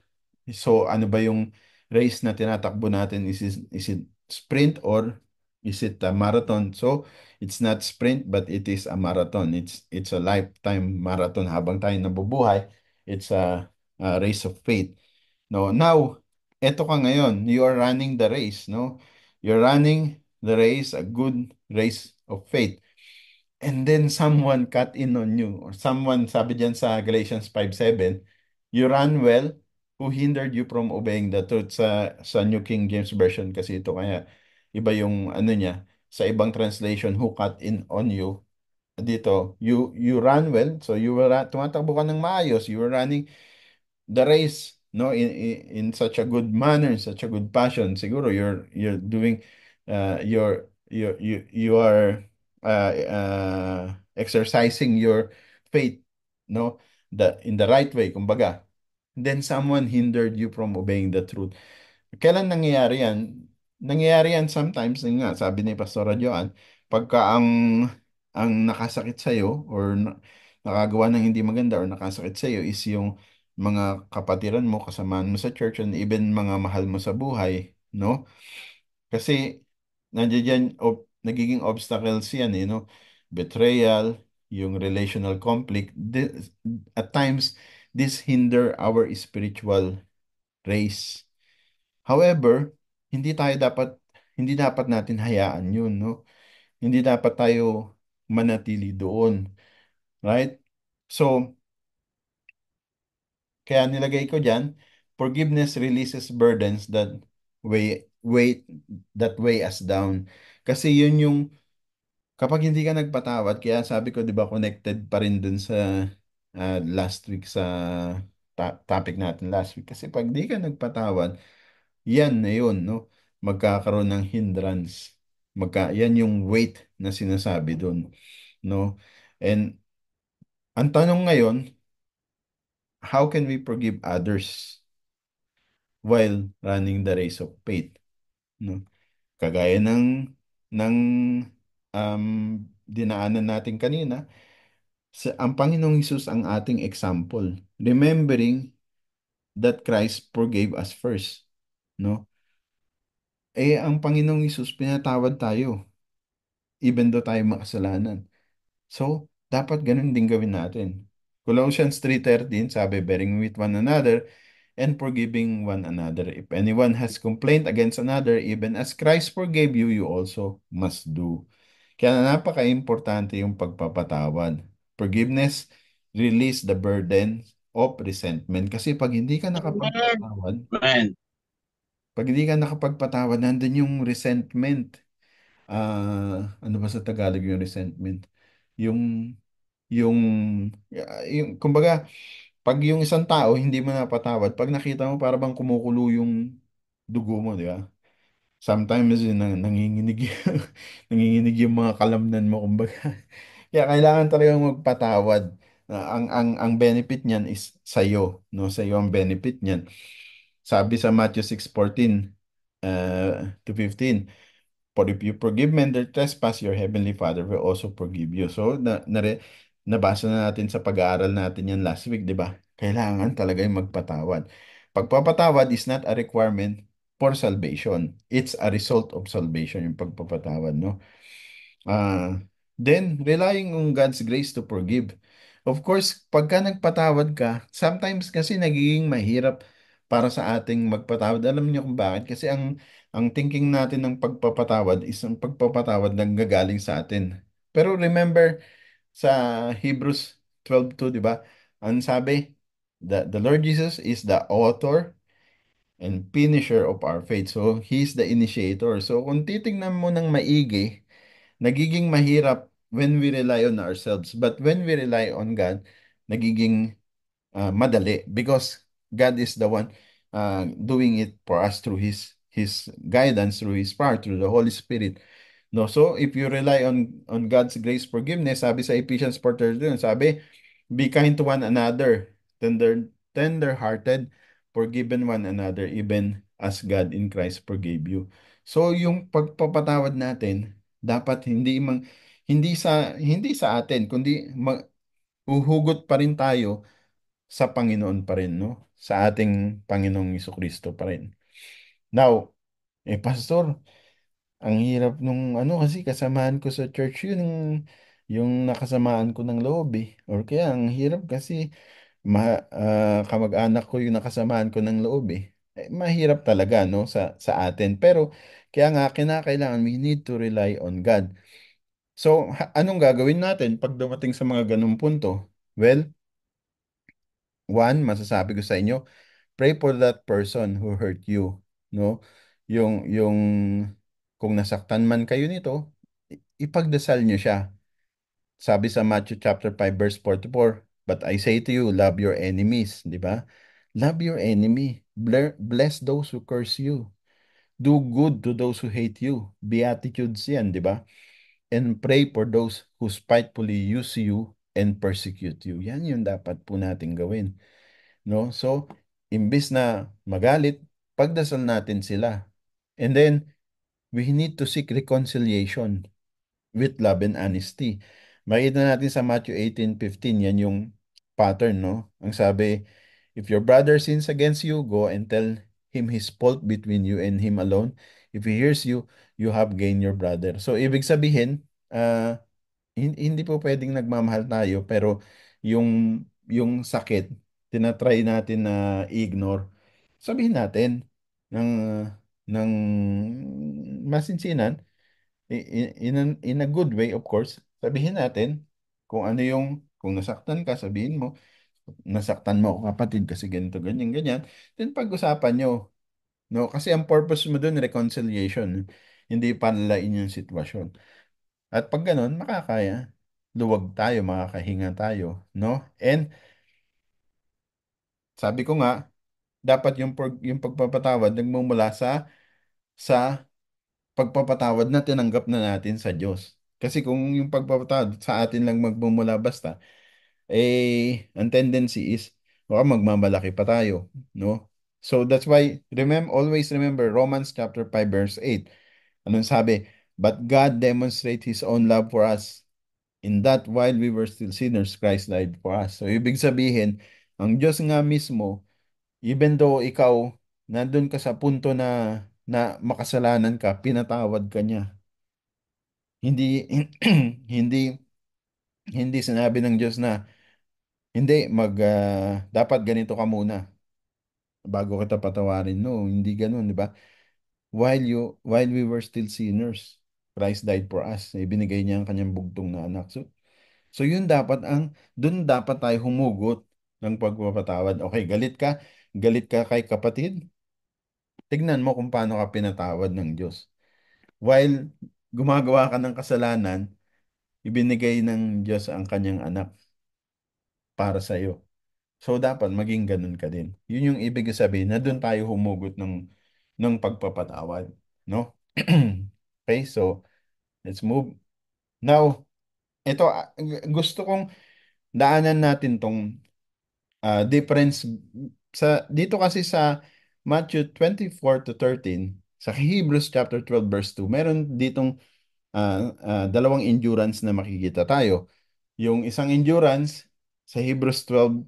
so ano ba yung race na tinatakbo natin? Is it sprint or is it a marathon? So it's not sprint but it is a marathon. It's a lifetime marathon habang tayo nabubuhay. It's a race of faith. No, now eto ka ngayon, you are running the race, no? You're running the race, a good race of faith. And then someone cut in on you. Or someone, sabi diyan sa Galatians 5:7, you run well, who hindered you from obeying the truth. Sa New King James Version kasi ito, kaya iba yung ano niya. Sa ibang translation, who cut in on you. Dito, you run well, so tumatakbo ka ng maayos. You were running the race, no, in such a good manner, in such a good passion. Siguro you're doing you are exercising your faith, no, in the right way, kumbaga, then someone hindered you from obeying the truth. Kailan nangyayari yan? Nangyayari yan sometimes, yun nga, sabi ni Pastor Joan, pagka ang nakasakit sa'yo or nakagawa ng hindi maganda or nakasakit sa'yo is yung mga kapatiran mo, kasamaan mo sa church, and even mga mahal mo sa buhay, no? Kasi nandiyan yan, nagiging obstacles yan, no? Betrayal, yung relational conflict. At times, this hinder our spiritual race. However, hindi tayo dapat hindi dapat natin hayaan yun, no? Hindi dapat tayo manatili doon, right? So, kaya nilagay ko diyan, forgiveness releases burdens that weigh us down. Kasi yun yung kapag hindi ka nagpatawad, kaya sabi ko 'di ba connected pa rin dun sa last week sa topic natin last week. Kasi pag di ka nagpatawad, yan na yun, no? Magkakaroon ng hindrance. Yan yung weight na sinasabi doon, no? And ang tanong ngayon, how can we forgive others while running the race of faith, no? Kagaya ng um, dinaanan natin kanina, ang Panginoong Hesus ang ating example. Remembering that Christ forgave us first, no? Ang Panginoong Hesus pinatawad tayo even though tayo makasalanan. So, dapat ganun din gawin natin. Colossians 3:13 sabi, bearing with one another and forgiving one another. If anyone has complained against another, even as Christ forgave you, you also must do. Kaya napaka-importante yung pagpapatawad. Forgiveness release the burden of resentment. Kasi Amen. Amen. pag hindi ka nakapagpatawad, nandun yung resentment. Ano ba sa Tagalog yung resentment? Yung kumbaga, pag yung isang tao hindi mo napatawad, pag nakita mo para bang kumukulo yung dugo mo, di ba? Sometimes yun, nanginginig, nanginginig yung mga kalamnan mo, kumbaga. Kaya kailangan talagang magpatawad. Ang benefit niyan is sa'yo, no? Sa'yo ang benefit niyan. Sabi sa Matthew 6:14 to 15, for if you forgive men their trespass, your heavenly Father will also forgive you. So, nabasa na natin sa pag-aaral natin yan last week, di ba? Kailangan talaga yung magpatawad. Pagpapatawad is not a requirement for salvation. It's a result of salvation, yung pagpapatawad, no? Then, relying on God's grace to forgive. Of course, pagka nagpatawad ka, sometimes kasi nagiging mahirap para sa ating magpatawad. Alam niyo kung bakit? Kasi ang thinking natin ng pagpapatawad is ang pagpapatawad nanggagaling sa atin. Pero remember sa Hebrews 12:2, di ba? Ang sabi, the Lord Jesus is the author and finisher of our faith. So, He's the initiator. So, kung titingnan mo ng maigi, nagiging mahirap when we rely on ourselves. But when we rely on God, nagiging madali because God is the one doing it for us through His guidance, through His power, through the Holy Spirit. No, so if you rely on God's grace forgiveness, sabi sa Ephesians 4:13, sabi, be kind to one another, tender-hearted, forgiven one another, even as God in Christ forgave you. So yung pagpapatawad natin, dapat hindi sa atin, kundi uhugot pa rin tayo sa Panginoon pa rin, no? Sa ating Panginoong Kristo pa rin. Now, Pastor, ang hirap nung ano kasi kasamahan ko sa church yun, yung nakasamaan ko ng loob eh. Or kaya ang hirap kasi kamag-anak ko yung nakasamaan ko ng loob eh. Mahirap talaga no sa atin. Pero kaya nga kinakailangan we need to rely on God. So anong gagawin natin pag dumating sa mga ganung punto? Well, one, masasabi ko sa inyo, pray for that person who hurt you, no? Yung kung nasaktan man kayo nito, ipagdasal niyo siya. Sabi sa Matthew chapter 5 verse 44, but I say to you, love your enemies, di ba? Love your enemy. Bless those who curse you. Do good to those who hate you. Beatitudes yan, di ba? And pray for those who spitefully use you and persecute you. Yan yung dapat po natin gawin. No? So, imbis na magalit, pagdasal natin sila. And then, we need to seek reconciliation with love and honesty. Makita natin sa Matthew 18:15, yan yung pattern, no? Ang sabi, if your brother sins against you, go and tell him his fault between you and him alone. If he hears you, you have gained your brother. So, ibig sabihin, hindi po pwedeng nagmamahal tayo, pero yung sakit, tinatry natin na ignore. Sabihin natin ng masinsinan, in a good way, of course, sabihin natin kung ano kung nasaktan ka, sabihin mo, nasaktan mo ako kapatid kasi ganito, ganyan, ganyan. Then pag-usapan nyo, no? Kasi ang purpose mo dun, reconciliation, hindi panlain yung sitwasyon. At pag ganun, makakaya, luwag tayo, makakahinga tayo, no? And sabi ko nga, dapat yung pagpapatawad nagmumula sa pagpapatawad na tinanggap na natin sa Diyos. Kasi kung yung pagpapatawad sa atin lang magmumula basta, ang tendency is baka magmamalaki pa tayo, no? So that's why always remember Romans chapter 5 verse 8. Anong sabi? But God demonstrates His own love for us in that while we were still sinners, Christ died for us. So ibig sabihin, ang Diyos nga mismo, even though ikaw nandun ka sa punto na makasalanan ka, pinatawad ka niya. Hindi hindi hindi sinabi ng Diyos na hindi dapat ganito ka muna bago kita patawarin. No, hindi ganoon, di ba? While we were still sinners, Christ died for us. Ibinigay niya ang kanyang bugtong na anak. So yun dun dapat tayo humugot ng pagpapatawad. Okay, galit ka kay kapatid, tignan mo kung paano ka pinatawad ng Diyos. While gumagawa ka ng kasalanan, ibinigay ng Diyos ang kanyang anak para sa iyo. So dapat maging ganun ka din. Yun yung ibig sabihin na doon tayo humugot ng pagpapatawad, no? Okay, so let's move. Now, ito gusto kong daanan natin tong difference dito kasi sa Matthew 24-13, sa Hebrews chapter 12 verse 2, meron ditong dalawang endurance na makikita tayo. Yung isang endurance sa Hebrews 12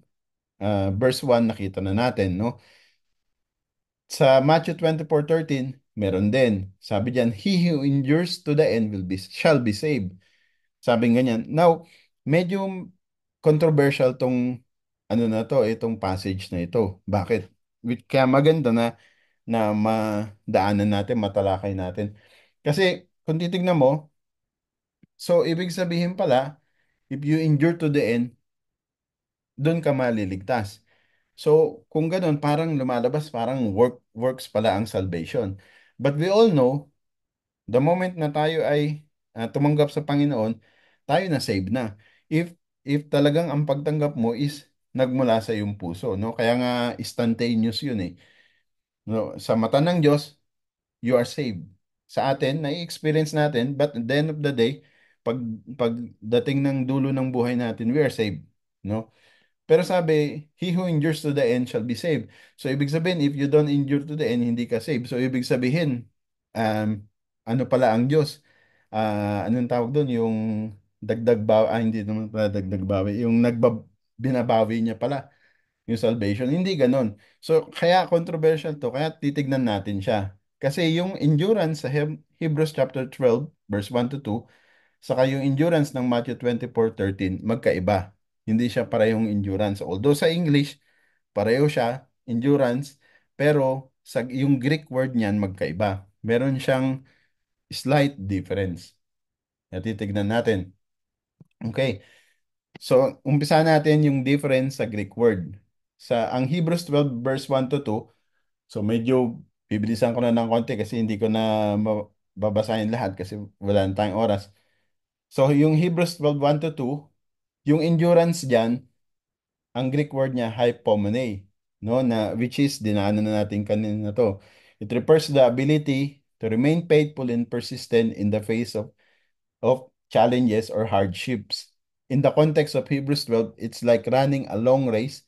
verse 1 nakita na natin, no? Sa Matthew 24:13, meron din. Sabi diyan, he who endures to the end shall be saved. Sabi ganyan. Now, medyo controversial tong ano na to, itong passage na ito. Bakit? Kaya maganda na madaanan natin, matalakay natin. Kasi kung titignan mo, so ibig sabihin pala, if you endure to the end, doon ka maliligtas. So, kung ganun, parang lumalabas, parang works pala ang salvation. But we all know, the moment na tayo ay tumanggap sa Panginoon, tayo na save na. If if talagang ang pagtanggap mo is nagmula sa iyong puso, no? Kaya nga instantaneous 'yun eh. No, sa mata ng Diyos, you are saved. Sa atin, na-experience natin, but at the end of the day, pag pagdating ng dulo ng buhay natin, we are saved, no? Pero sabi, he who endures to the end shall be saved. So, ibig sabihin, if you don't endure to the end, hindi ka saved. So, ibig sabihin, um, ano pala ang Diyos? Anong tawag doon? Yung dagdag bawi, hindi naman pala dagdag bawi. Yung binabawi niya pala yung salvation. Hindi ganon. So, kaya controversial to. Kaya titignan natin siya. Kasi yung endurance sa Hebrews chapter 12, verse 1 to 2, saka yung endurance ng Matthew 24:13, magkaiba. Hindi siya parehong endurance. Although sa English, pareho siya, endurance, pero yung Greek word niyan magkaiba. Meron siyang slight difference. Titignan natin. Okay. So, umpisa natin yung difference sa Greek word. Ang Hebrews 12 verse 1 to 2, so medyo bibilisan ko na ng konti kasi hindi ko na babasahin lahat kasi wala na tayong oras. So, yung Hebrews 12, 1 to 2, yung endurance dyan, ang Greek word niya, hypomone, no? Which is, dinaanan na natin kanina to. It refers to the ability to remain faithful and persistent in the face of challenges or hardships. In the context of Hebrews 12, it's like running a long race,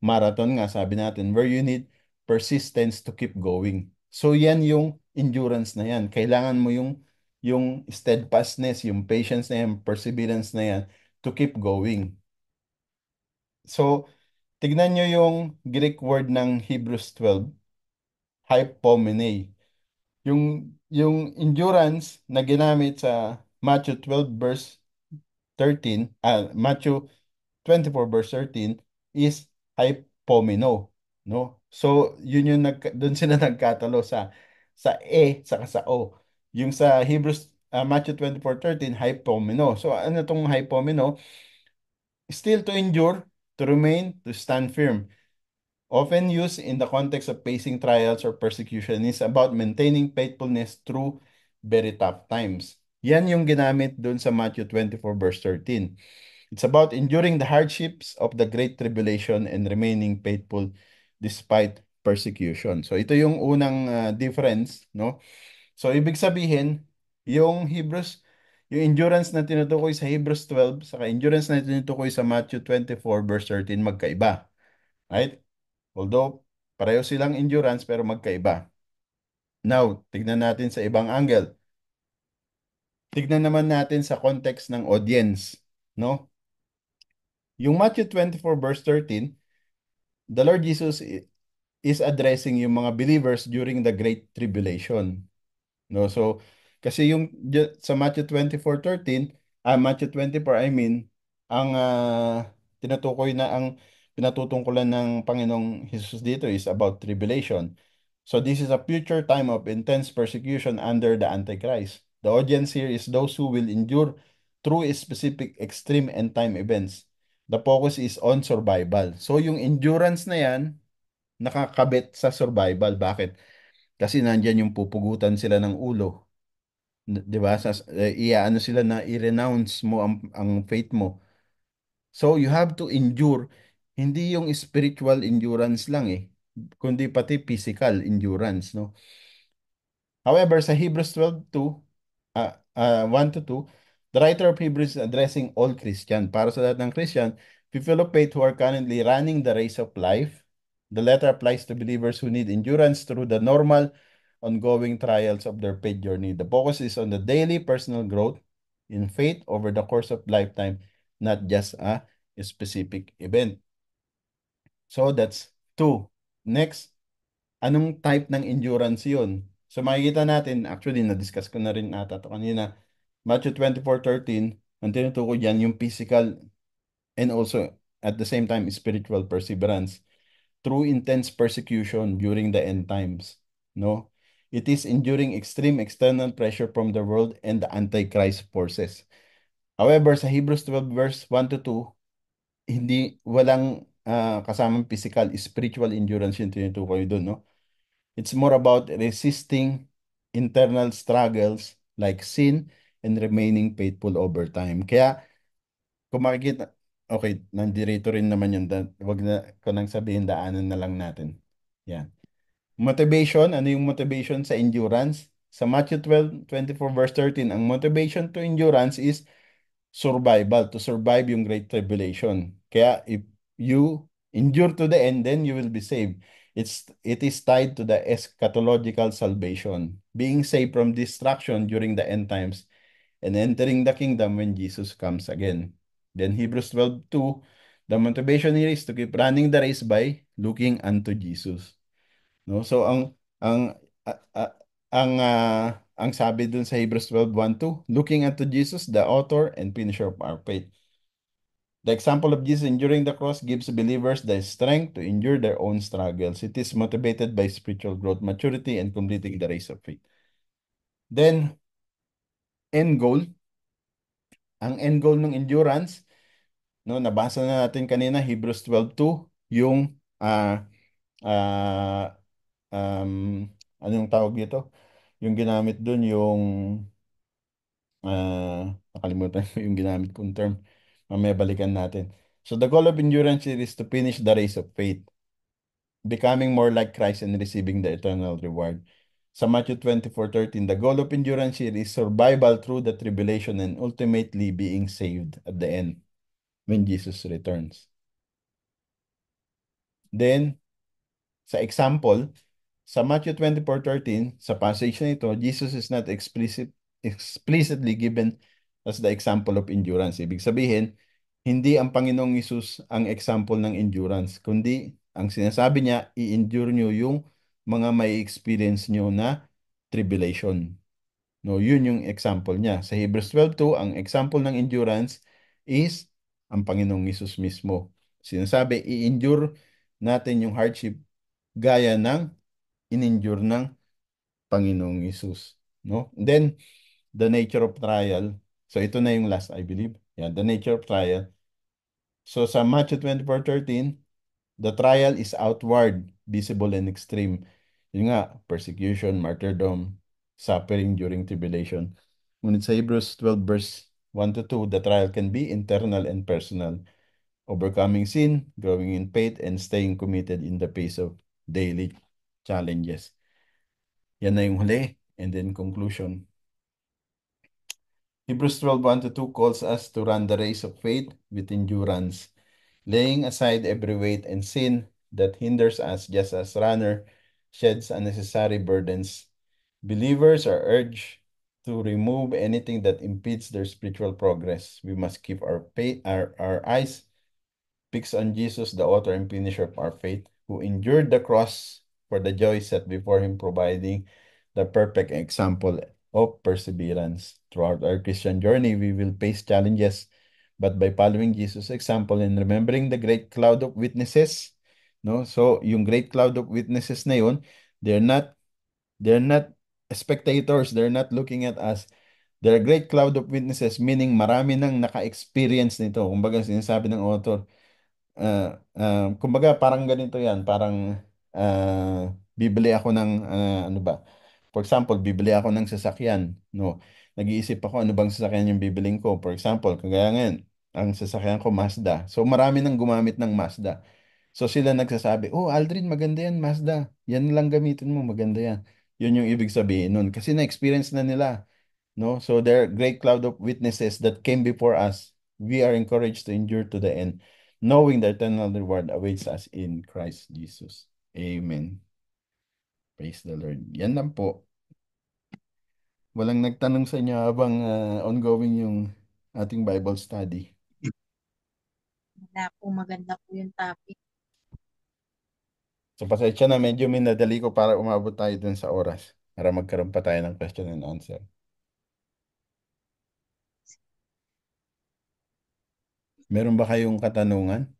marathon nga sabi natin, where you need persistence to keep going. So yan yung endurance na yan. Kailangan mo yung steadfastness, yung patience na yan, perseverance na yan to keep going. So, tignan nyo yung Greek word ng Hebrews 12, hypomene. Yung endurance na ginamit sa Matthew 12 verse 13, Matthew 24 verse 13 is hypomeno, no? So, yun yung doon sila nagkatalo sa saka sa o. Yung sa Hebrews Matthew 24:13 hypomeno. So, ano tong hypomeno? Still to endure, to remain, to stand firm. Often used in the context of facing trials or persecution, is about maintaining faithfulness through very tough times. Yan yung ginamit dun sa Matthew 24 verse 13. It's about enduring the hardships of the great tribulation and remaining faithful despite persecution. So ito yung unang difference, no? So ibig sabihin, yung Hebrews, yung endurance na tinutukoy sa Hebrews 12, saka endurance na tinutukoy sa Matthew 24 verse 13 magkaiba. Right? Although, pareho silang endurance pero magkaiba. Now, tignan natin sa ibang angle. Tignan naman natin sa context ng audience, no? Yung Matthew 24 verse 13, the Lord Jesus is addressing yung mga believers during the Great Tribulation. No, so kasi yung sa Matthew 24:13, Matthew 24 I mean, ang tinutukoy na ang pinatutungkulan ng Panginoong Hesus dito is about tribulation. So this is a future time of intense persecution under the Antichrist. The audience here is those who will endure through specific extreme end time events. The focus is on survival. So yung endurance na yan, nakakabit sa survival. Bakit? Kasi nandyan yung pupugutan sila ng ulo. 'Di ba? Iaano sila na i-renounce mo ang faith mo. So you have to endure, hindi yung spiritual endurance lang kundi pati physical endurance, no? However, sa Hebrews 12:2, 1 to 2, the writer of Hebrews is addressing all Christian. Para sa lahat ng Christian, people of faith who are currently running the race of life, the letter applies to believers who need endurance through the normal, ongoing trials of their faith journey. The focus is on the daily personal growth in faith over the course of lifetime, not just a specific event. So that's two. Next, anong type ng endurance yun? So makikita natin, actually na-discuss ko na rin ata ito kanina, Matthew 24:13, ang tinutukoy dyan yung physical and also at the same time spiritual perseverance through intense persecution during the end times. No? It is enduring extreme external pressure from the world and the Antichrist forces. However, sa Hebrews 12 verse 1 to 2, hindi walang kasamang physical, spiritual endurance yung tinutukoy doon, no? It's more about resisting internal struggles like sin and remaining faithful over time. Kaya, kung makikita, okay, nandito rin naman yun. Wag na ko nang sabihin, daanan na lang natin. Yan. Motivation, ano yung motivation sa endurance? Sa Matthew 12:24 verse 13, ang motivation to endurance is survival, to survive yung great tribulation. Kaya if you endure to the end, then you will be saved. It is tied to the eschatological salvation, being saved from destruction during the end times and entering the kingdom when Jesus comes again. Then Hebrews 12:2, the motivation here is to keep running the race by looking unto Jesus. No? So ang a- a- ang sabi dun sa Hebrews 12:1-2, looking unto Jesus, the author and finisher of our faith. The example of Jesus enduring the cross gives believers the strength to endure their own struggles. It is motivated by spiritual growth, maturity, and completing the race of faith. Then, end goal. Ang end goal ng endurance, no, nabasa na natin kanina, Hebrews 12:2, yung ah, um, anong tawag dito? Yung ginamit dun, yung nakalimutan ko yung ginamit kong term. Mamaya balikan natin. So the goal of endurance is to finish the race of faith. becoming more like Christ and receiving the eternal reward. Sa Matthew 24:13, the goal of endurance here is survival through the tribulation and ultimately being saved at the end when Jesus returns. Then, sa example, sa Matthew 24:13, sa passage na ito, Jesus is not explicitly given as the example of endurance. Ibig sabihin, hindi ang Panginoong Hesus ang example ng endurance, kundi ang sinasabi niya, i-endure nyo yung mga may experience nyo na tribulation. No, yun yung example niya. Sa Hebrews 12:2, ang example ng endurance is ang Panginoong Hesus mismo. Sinasabi, i-endure natin yung hardship gaya ng in-endure ng Panginoong Hesus. No? Then, the nature of trial. So, ito na yung last, I believe. Yeah, the nature of trial. So, sa Matthew 24:13, the trial is outward, visible, and extreme. Yun nga, persecution, martyrdom, suffering during tribulation. Ngunit sa Hebrews 12 verse 1 to 2, the trial can be internal and personal. Overcoming sin, growing in faith, and staying committed in the face of daily challenges. Yan na yung huli. And then conclusion. Hebrews 12:1 to 2 calls us to run the race of faith with endurance, laying aside every weight and sin that hinders us, just as runner sheds unnecessary burdens. Believers are urged to remove anything that impedes their spiritual progress. We must keep our eyes fixed on Jesus, the author and finisher of our faith, who endured the cross for the joy set before him, providing the perfect example of perseverance. Throughout our Christian journey, we will face challenges, but by following Jesus' example and remembering the great cloud of witnesses, no? So, yung great cloud of witnesses na yun, they're not they're not spectators, they're not looking at us. They're a great cloud of witnesses, meaning marami nang naka-experience nito. Kumbaga sinasabi ng author, kumbaga parang ganito yan, parang bibili ako ng ano ba? For example, bibili ako ng sasakyan, no? Nag-iisip ako ano bang sasakyan yung bibiling ko. For example, kagaya ngayon, ang sasakyan ko Mazda. So marami nang gumamit ng Mazda. So sila nagsasabi, "Oh, Aldrin, maganda yan, Mazda. Yan lang gamitin mo, maganda yan." Yun yung ibig sabihin nun. Kasi na-experience na nila, no? So there are great cloud of witnesses that came before us. We are encouraged to endure to the end, knowing the eternal reward awaits us in Christ Jesus. Amen. Praise the Lord. Yan lang po. Walang nagtanong sa inyo habang ongoing yung ating Bible study. Wala po, maganda po yung topic. So pasensya na, medyo minadali ko para umabot tayo dun sa oras para magkaroon pa tayo ng question and answer. Meron ba kayong katanungan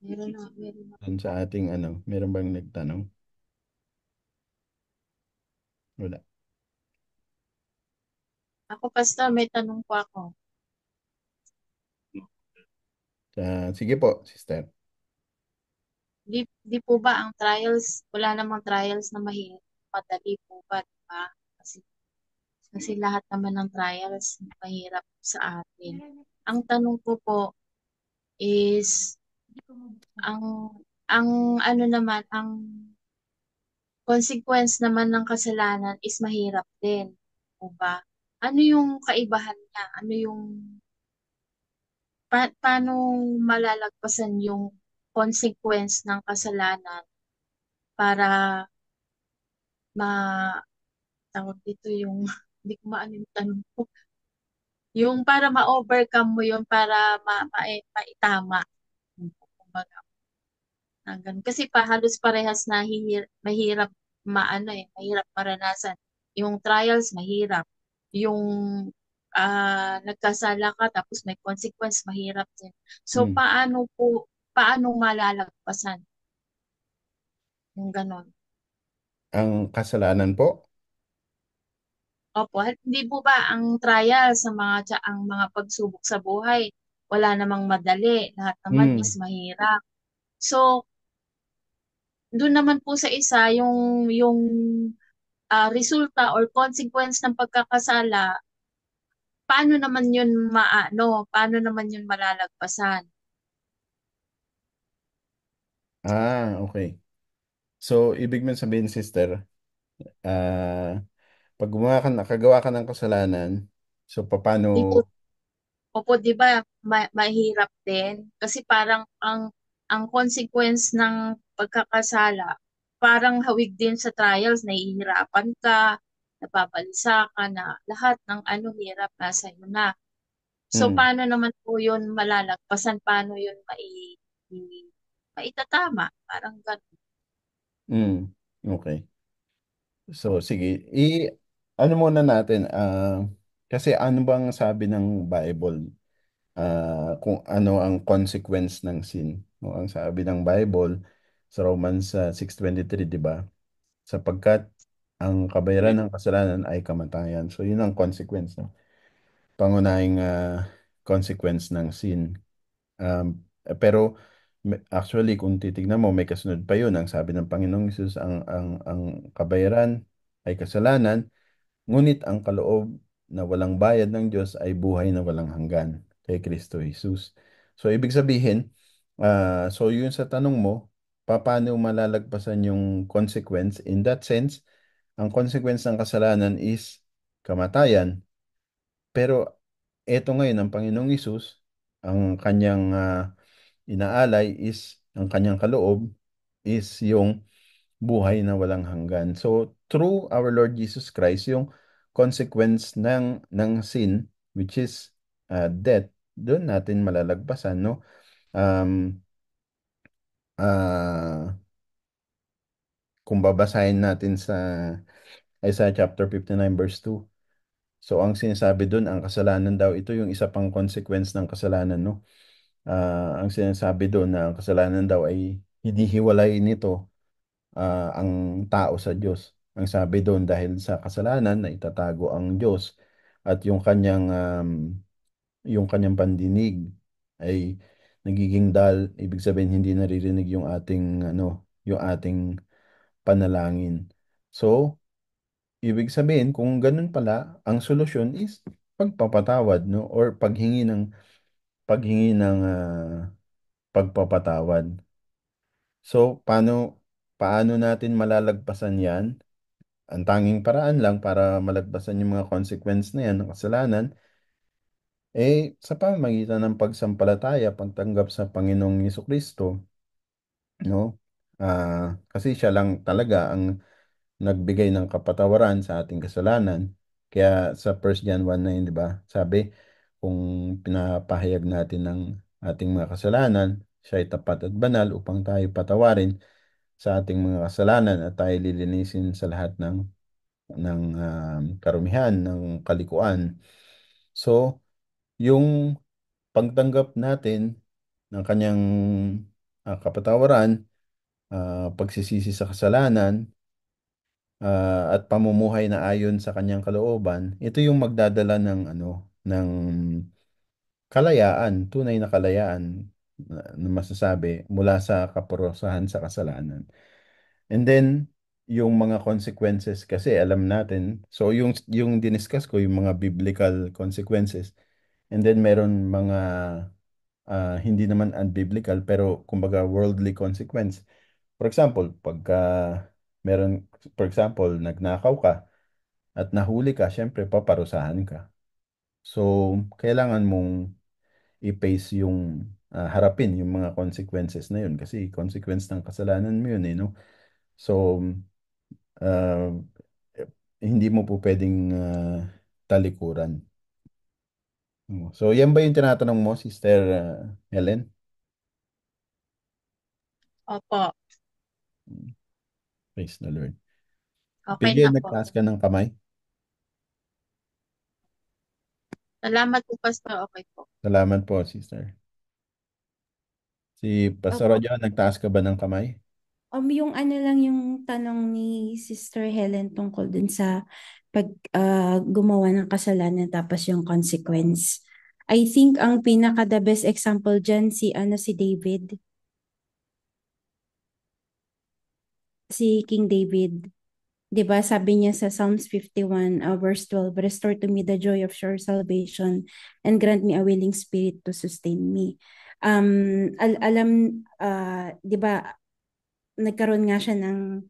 Meron na. dun sa ating ano? Meron bang nagtanong? Wala. Ako, Pastor, may tanong po ako. Sige po, sister. Di po ba ang trials, wala namang trials na mahirap, madali po ba, diba? Kasi lahat naman ng trials mahirap sa atin. Ang tanong ko po is, ang ang ano naman, ang consequence naman ng kasalanan is mahirap din. Po ba? Ano yung kaibahan niya? Ano yung paano malalagpasan yung consequence ng kasalanan para ma tawag dito yung hindi ko maano yung tanong ko. Yung para ma-overcome mo yun para maitama. Kumbaga, ganun. Kasi halos parehas na mahirap mahirap maranasan. Yung trials mahirap. Yung nagkasala ka tapos may consequence mahirap din. So Hmm. paano malalagpasan yung ganon? Ang kasalanan po? Opo, hindi po ba ang trial sa ang mga pagsubok sa buhay, wala namang madali, lahat naman is Hmm. mahirap. So, doon naman po sa isa yung resulta or consequence ng pagkakasala paano naman yun paano naman yun malalagpasan? Okay. So, ibig mo sabihin, sister, ah, pag gumawa ka, nakagawa ka ng kasalanan, so paano, Di po, opo, di ba, mahirap din? Kasi parang ang consequence ng pagkakasala, parang hawig din sa trials, nahihirapan ka, napabalisa ka na lahat ng hirap nasa iyo na. So, mm, paano naman po yun malalagpasan? Paano yun maitatama? Parang ganun. mm, okay. So, sige, ano muna natin, kasi ano bang sabi ng Bible? Kung ano ang consequence ng sin. No, ang sabi ng Bible sa Romans 6:23, di ba? Sapagkat ang kabayaran ng kasalanan ay kamatayan. So, yun ang consequence, no? Pangunahing consequence ng sin. Pero actually, kung titignan mo, may kasunod pa yun. Ang sabi ng Panginoong Hesus, ang kabayaran ay kasalanan, ngunit ang kaloob na walang bayad ng Diyos ay buhay na walang hanggan kay Kristo Jesus. So, ibig sabihin, so yun sa tanong mo, paano malalagpasan yung consequence? In that sense, ang consequence ng kasalanan is kamatayan. Pero eto ngayon, ang Panginoong Hesus, ang kanyang inaalay is, ang kanyang kaloob is yung buhay na walang hanggan. So, through our Lord Jesus Christ, yung consequence ng sin, which is death, doon natin malalagpasan, no? Um, ah, kung babasahin natin sa Isaiah chapter 59 verse 2. So, ang sinasabi doon, ang kasalanan daw, ito yung isa pang consequence ng kasalanan, no? Ang sinasabi doon na ang kasalanan daw ay hindi hiwalay nito ang tao sa Diyos. Ang sabi doon dahil sa kasalanan na itatago ang Diyos at yung kanyang pandinig ay nagiging dal, ibig sabihin hindi naririnig yung ating panalangin. So, ibig sabihin kung ganun pala, ang solusyon is pagpapatawad, no? Or paghingi ng pagpapatawad. So, paano natin malalagpasan 'yan? Ang tanging paraan lang para malagpasan yung mga consequence na yan ng kasalanan, sa pamamagitan ng pagsampalataya, pagtanggap sa Panginoong Kristo, no? Kasi siya lang talaga ang nagbigay ng kapatawaran sa ating kasalanan. Kaya sa 1 John 1:9, di ba? Sabi, kung pinapahayag natin ng ating mga kasalanan, siya ay tapat at banal upang tayo patawarin sa ating mga kasalanan at tayo lilinisin sa lahat ng karumihan, ng kalikuan. So, yung pagtanggap natin ng kanyang kapatawaran, pagsisisi sa kasalanan, at pamumuhay na ayon sa kanyang kalooban, ito yung magdadala ng kalayaan, tunay na kalayaan na masasabi mula sa kaparusahan sa kasalanan. And then, yung mga consequences kasi alam natin. So, yung diniscuss ko, yung mga biblical consequences. And then, meron mga hindi naman unbiblical, pero kumbaga worldly consequence. For example, meron, for example, nagnakaw ka at nahuli ka, syempre, paparusahan ka. So, kailangan mong i-face harapin yung mga consequences na yun kasi consequence ng kasalanan mo yun, no? So, ah, hindi mo po pwedeng talikuran. So, yan ba yung tinatanong mo, Sister Helen? Opo, Mm, Praise the Lord. okay Pili, na po. nagtaas ka ng kamay. Salamat po, Pastor. Okay po. Salamat po, Sister. Si Pastor Opo. Rojo, nagtaas ka ba ng kamay? Yung ano lang yung tanong ni Sister Helen tungkol dun sa pag gumawa ng kasalanan tapos yung consequence. I think ang pinaka the best example dyan si David, si King David. 'Di ba sabi niya sa Psalms 51, verse 12, "Restore to me the joy of your salvation and grant me a willing spirit to sustain me." Alam, 'di ba nagkaroon nga siya ng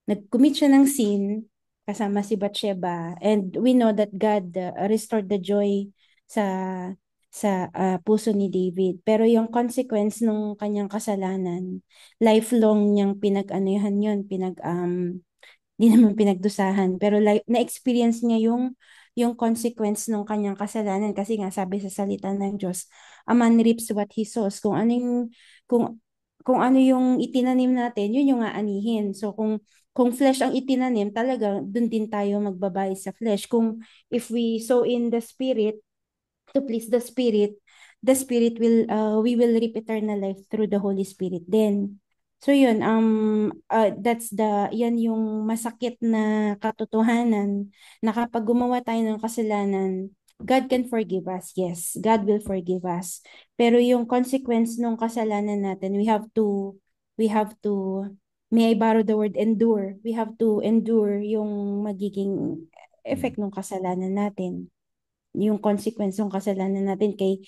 nag-commit siya ng sin kasama si Bathsheba, and we know that God restored the joy sa puso ni David. Pero yung consequence nung kanyang kasalanan, lifelong niyang pinag-anuhan yun, di naman pinagdusahan, pero like, na-experience niya yung consequence ng kanyang kasalanan, kasi nga sabi sa salita ng Diyos, a man reaps what he sows. Kung kung ano yung itinanim natin, yun yung aanihin. So kung flesh ang itinanim, talaga dun din tayo magbabayad sa flesh. Kung if we sow in the spirit, to please the spirit will we will reap eternal life through the Holy Spirit then. So yun, that's yan yung masakit na katotohanan, na kapag gumawa tayo ng kasalanan, God can forgive us. Yes, God will forgive us. Pero yung consequence ng kasalanan natin, we have to, may I borrow the word endure? We have to endure yung magiging Mm. effect ng kasalanan natin, yung consequence ng kasalanan natin kay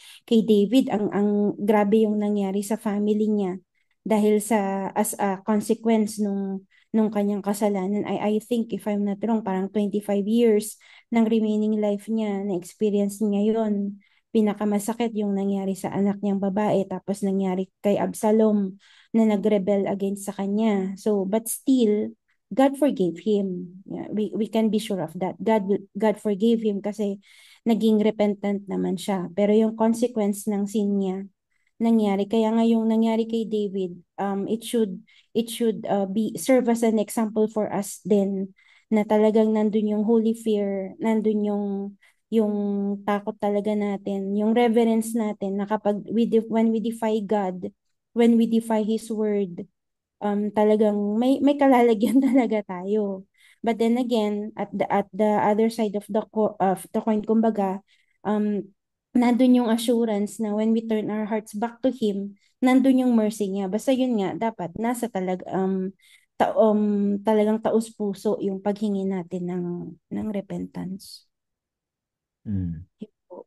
David. Ang grabe yung nangyari sa family niya dahil sa as a consequence nung kanyang kasalanan. I think, if I'm not wrong, parang 25 years ng remaining life niya na experience niya yon. Pinakamasakit yung nangyari sa anak niyang babae, tapos nangyari kay Absalom na nagrebel against sa kanya. So but still God forgave him. Yeah, we can be sure of that. God forgave him kasi naging repentant naman siya. Pero yung consequence ng sin niya, nangyari. Kaya nga yung nangyari kay David, it should be serve as an example for us din, na talagang nandun yung holy fear, nandun yung takot talaga natin, yung reverence natin, na kapag when we defy God, when we defy His word, talagang may kalalagyan talaga tayo. But then again, at the other side of the coin, kumbaga, nandun yung assurance na when we turn our hearts back to Him, nandun yung mercy niya. Basta yun nga, dapat nasa talagang taus-puso yung paghingi natin ng repentance. Mm. Yun po.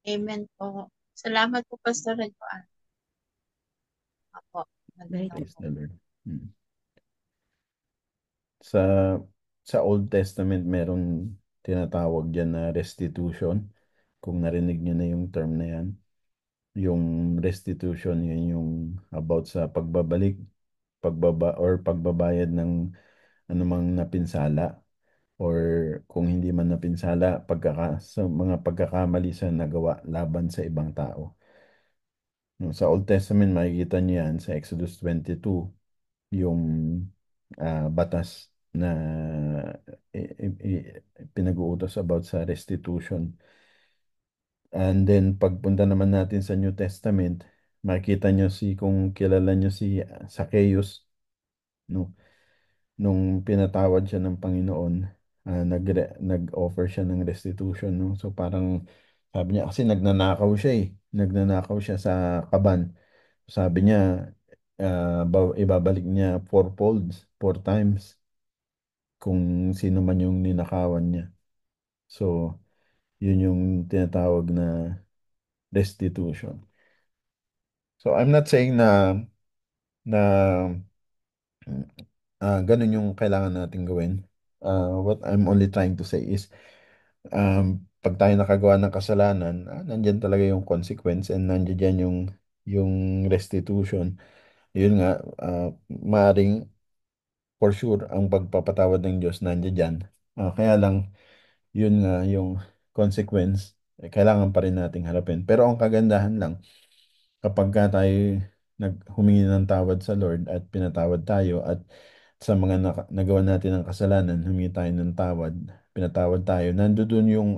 Amen po. Salamat po, Pastor Joanne. Apo, Right. nalinaw Praise po. the Lord. Mm. Sa Old Testament merong tinatawag diyan na restitution. Kung narinig niyo na yung term na yan. Yung restitution, yun yung about sa pagbabayad ng anumang napinsala, or kung hindi man napinsala, sa mga pagkakamali sa nagawa laban sa ibang tao. No, sa Old Testament makikita niyo yan sa Exodus 22, yung batas na pinag-uutos about sa restitution. And then pagpunta naman natin sa New Testament, makita nyo kung kilala nyo si Zacchaeus, no? Nung pinatawad siya ng Panginoon, nag-offer siya ng restitution, no? So parang sabi niya, kasi nagnanakaw siya eh. Nagnanakaw siya sa kaban. Sabi niya, ibabalik niya fourfold, 4 times, kung sino man yung ninakawan niya. So, yun yung tinatawag na restitution. So, I'm not saying na ganun yung kailangan natin gawin. What I'm only trying to say is, pag tayo nakagawa ng kasalanan, nandyan talaga yung consequence, and nandyan yung restitution. Yun nga, maaring for sure ang pagpapatawad ng Diyos nandiyan dyan. Kaya lang, yun nga yung consequence, kailangan pa rin nating harapin. Pero ang kagandahan lang, kapag ka tayo humingi ng tawad sa Lord at pinatawad tayo, at sa mga nagawa natin ng kasalanan, humingi tayo ng tawad, pinatawad tayo, nandoon yung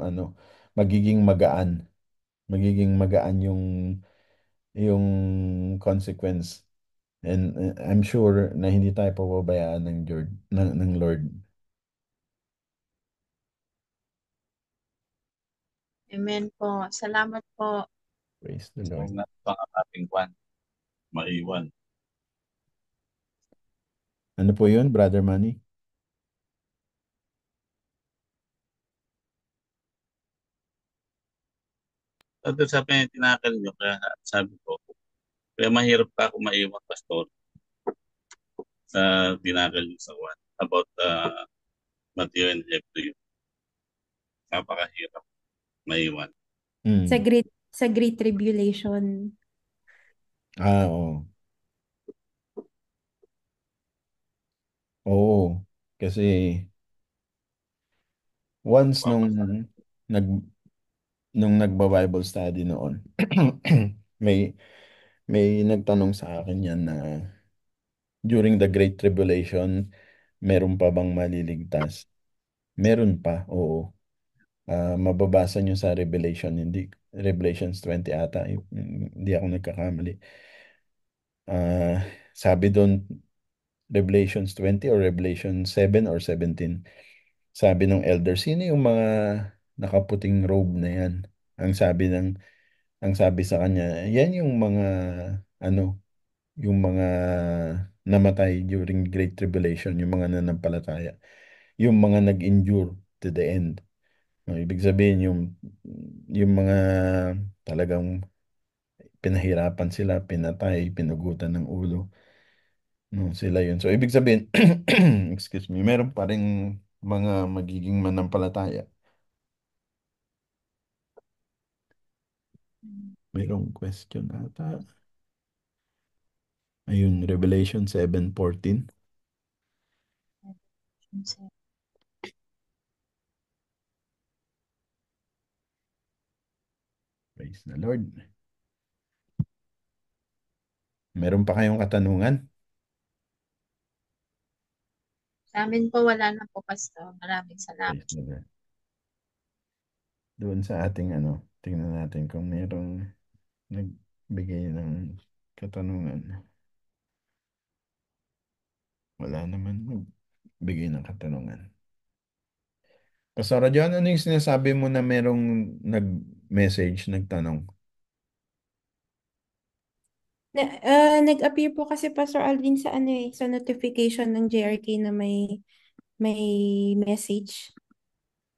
magiging magaan. Magiging magaan yung consequence. And I'm sure na hindi tayo pababayaan ng Lord. Amen po. Salamat po. Praise the So Lord. nga pang ating kwan, maiwan. Ano po yun, Brother Manny? At sabi niya, tinakal niyo, kaya sabi ko, kaya mahirap pa ako maiwan, pastor, sa tinakal niyo sa one about Matthew and Hebrew. Napakahirap maiwan. Sa Mm. Great Tribulation. Oo. Oo. Kasi once nag nung nagba-Bible study noon, may may nagtanong sa akin yan na during the Great Tribulation, meron pa bang maliligtas? Meron pa, oo. Mababasa nyo sa Revelation, hindi, Revelations 20 ata, hindi ako nagkakamali. Sabi doon, Revelations 20 or Revelation 7 or 17, sabi ng elder, sino yung mga nakaputing robe na yan? Ang sabi ng, ang sabi sa kanya, yan yung mga, ano, yung mga namatay during Great Tribulation, yung mga nanampalataya, yung mga nag-endure to the end. No, ibig sabihin yung mga talagang pinahirapan sila, pinatay, pinugutan ng ulo. No, sila yun. So, ibig sabihin, excuse me, meron pa rin mga magiging manampalataya. Mayroong question ata. Ayun, Revelation 7:14. Praise the Lord. Meron pa kayong katanungan? Sa amin po, wala na po, Pastor. Maraming salamat. Praise the Lord. Doon sa ating ano, tingnan natin kung merong nagbigay ng katanungan. Wala naman nagbigay ng katanungan. Pastor John, ano yung sinasabi mo na merong nag-message, nagtanong? Nag-appear po kasi Pastor Alvin sa ano sa notification ng JRK na may message.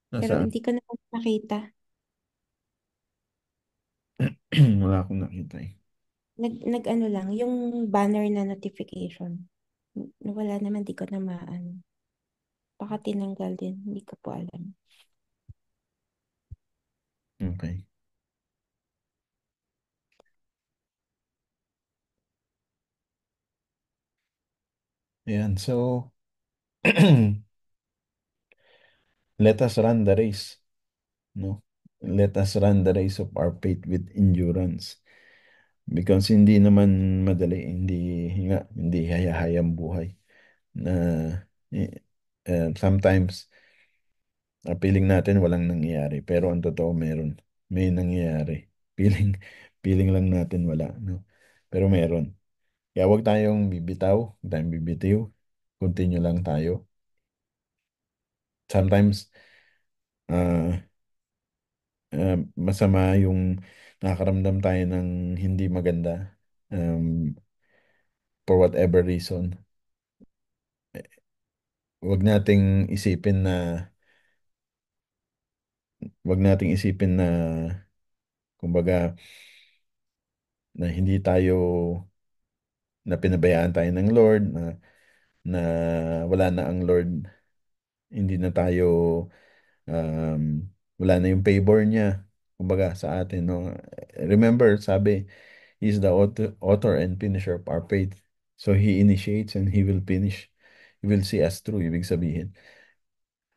Pero Nasaan? hindi ko na nakita. Wala akong nakita eh. Nag-ano lang, yung banner na notification. Wala naman, di ko na maano. Baka tinanggal din, hindi ko po alam. Okay. Ayan, so let us run the race. No? Let us run the race of our faith with endurance. Because hindi naman madali, hindi hayahayang buhay. Na eh, sometimes feeling natin walang nangyayari, pero ang totoo meron. May nangyayari. Feeling feeling lang natin wala, no? Pero meron. Kaya huwag tayong bibitaw, huwag tayong bibitiw. Continue lang tayo. Sometimes ah, masama yung nakakaramdam tayo ng hindi maganda um, for whatever reason. Huwag nating isipin na huwag nating isipin na kumbaga na hindi tayo na pinabayaan tayo ng Lord na wala na ang Lord, hindi na tayo um, wala na yung favor niya kumbaga sa atin, no? Remember, sabi, He is the author and finisher of our faith. So He initiates and He will finish. He will see us through, ibig sabihin.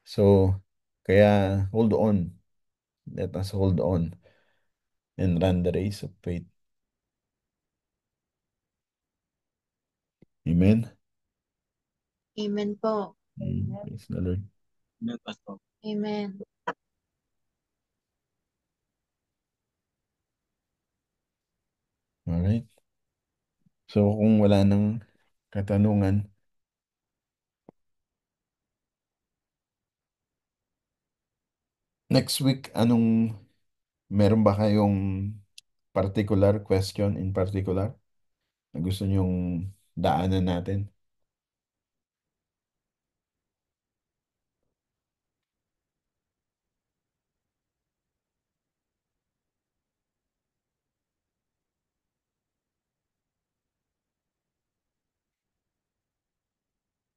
So, kaya hold on. Let us hold on and run the race of faith. Amen. Amen po. Praise the Lord. Amen, pastor. Amen. Alright. So, kung wala nang katanungan, next week, meron ba kayong particular question in particular na gusto nyong daanan natin?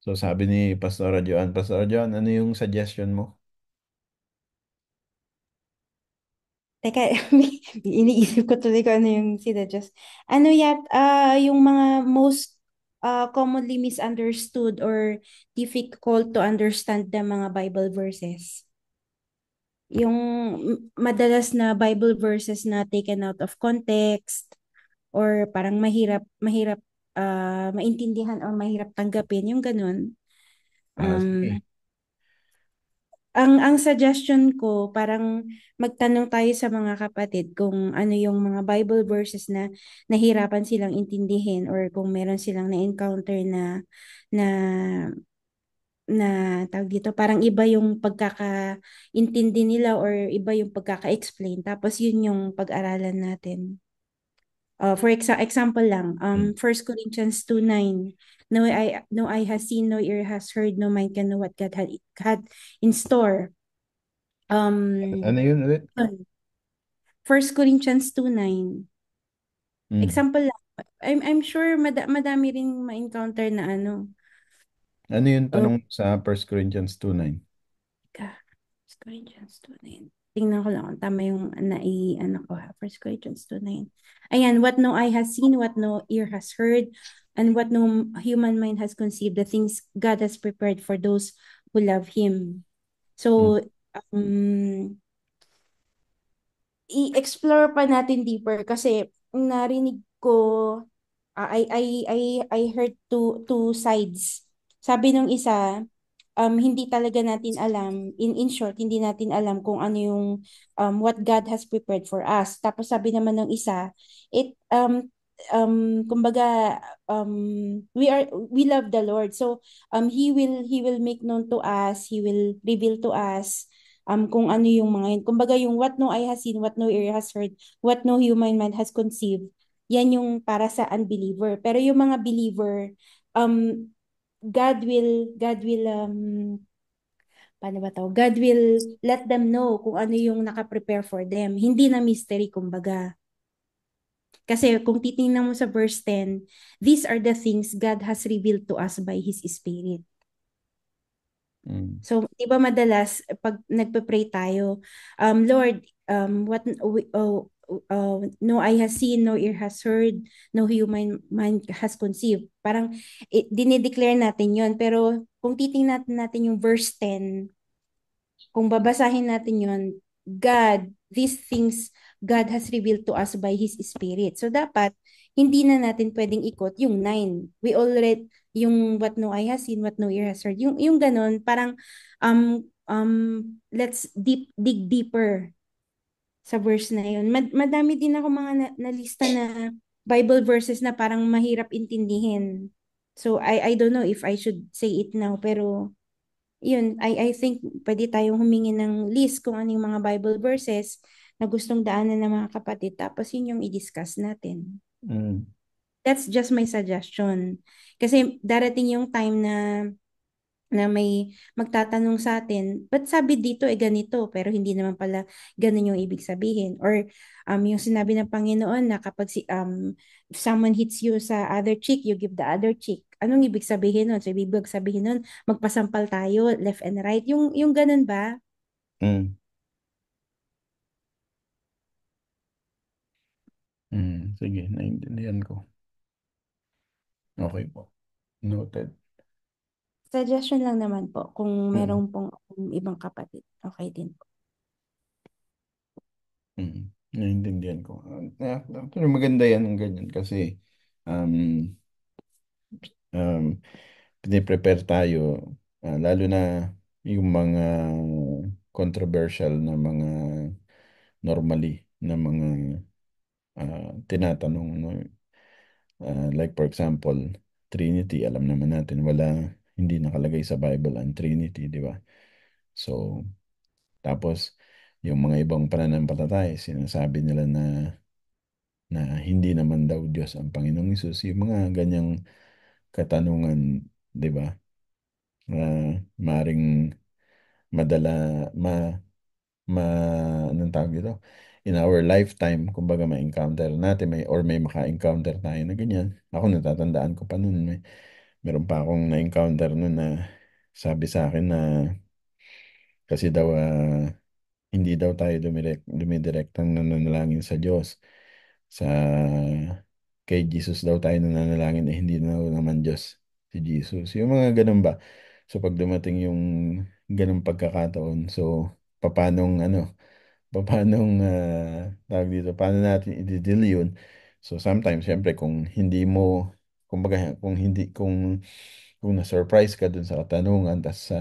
So sabi ni Pastor Joan, ano yung suggestion mo? Teka, iniisip ko tuloy kung ano yung sinuggest. Yung mga most commonly misunderstood or difficult to understand na mga Bible verses. Yung madalas na Bible verses na taken out of context or parang mahirap maintindihan or mahirap tanggapin, yung ganun. Um, Sige. ang suggestion ko, parang magtanong tayo sa mga kapatid kung ano yung mga Bible verses na nahirapan silang intindihin or kung meron silang na-encounter na na tawag dito, parang iba yung pagkakaintindi nila or iba yung pagkaka-explain. Tapos yun yung pag-aralan natin. Example lang, Mm. 1 Corinthians 2:9. No eye has seen, no ear has heard, no mind can know what God had in store. Ano Um, yun ulit? yun. 1 Corinthians 2:9. Mm. Example lang. I'm sure madami rin ma-encounter na ano. Ano yung Oh, tanong sa 1 Corinthians 2:9? ka. 1 Corinthians 2:9. Tingnan ko lang kung tama yung ano ko ha. 1 Corinthians 2:9. Ayan, what no eye has seen, what no ear has heard, and what no human mind has conceived, the things God has prepared for those who love Him. Mm. So, i-explore pa natin deeper kasi narinig ko, I heard two sides. Sabi nung isa, hindi talaga natin alam, in short, hindi natin alam kung ano yung what God has prepared for us. Tapos sabi naman ng isa, it kumbaga we love the Lord. So he will make known to us, he will reveal to us kung ano yung mga yun. Kumbaga yung what no eye has seen, what no ear has heard, what no human mind has conceived. Yan yung para sa unbeliever. Pero yung mga believer, um God will paano ba to? God will let them know kung ano yung naka-prepare for them. Hindi na mystery kumbaga. Kasi kung titingnan mo sa verse 10, these are the things God has revealed to us by His Spirit. Mm. So, di ba madalas pag nagpe-pray tayo, Lord, no eye has seen, no ear has heard, no human mind has conceived. Parang dinideclare natin yon. Pero kung titingnan natin yung verse 10, kung babasahin natin yon, these things God has revealed to us by His Spirit. So dapat, hindi na natin pwedeng ikot yung 9. We already, yung what no eye has seen, what no ear has heard, yung ganun, parang, let's dig deeper sa verse na yun. Madami din ako mga nalista na Bible verses na parang mahirap intindihin. So, I don't know if I should say it now, pero yun, I think pwede tayong humingi ng list kung ano yung mga Bible verses na gustong daanan ng mga kapatid. Tapos yun yung i-discuss natin. Mm. That's just my suggestion. Kasi darating yung time na may magtatanong sa atin, ba't sabi dito ganito, pero hindi naman pala ganun yung ibig sabihin. Or yung sinabi ng Panginoon na kapag if someone hits you sa other cheek, you give the other cheek. Anong ibig sabihin nun? So, ibig sabihin nun, magpasampal tayo, left and right. Yung ganun ba? Mm. Sige, naintindihan ko. Okay po. Noted. Suggestion lang naman po, kung Mm. merong pong ibang kapatid. Okay din po. Naintindihan ko. Actually, maganda yan ang ganyan kasi um, um, piniprepare tayo, lalo na yung mga controversial na mga normally na mga tinatanong, no? Like for example, Trinity, alam naman natin, hindi nakalagay sa Bible ang Trinity, di ba? So, tapos, yung mga ibang pananampalataya, sinasabi nila na hindi naman daw Diyos ang Panginoong Hesus. Yung mga ganyang katanungan, di ba? Maring madala, ma, ma, anong tawag dito? In our lifetime, kumbaga may encounter natin, or may maka-encounter tayo na ganyan. Ako natatandaan ko pa noon, Meron pa akong na-encounter nun na sabi sa akin na kasi daw hindi daw tayo dumidirektang nananalangin sa Diyos. Sa kay Jesus daw tayo nananalangin hindi daw naman Diyos si Jesus. Yung mga ganun ba? So pag dumating yung ganung pagkakataon, so papanong papanong tawag dito, paano natin i-deal yun? So sometimes, syempre, kung na-surprise ka dun sa katanungan, tas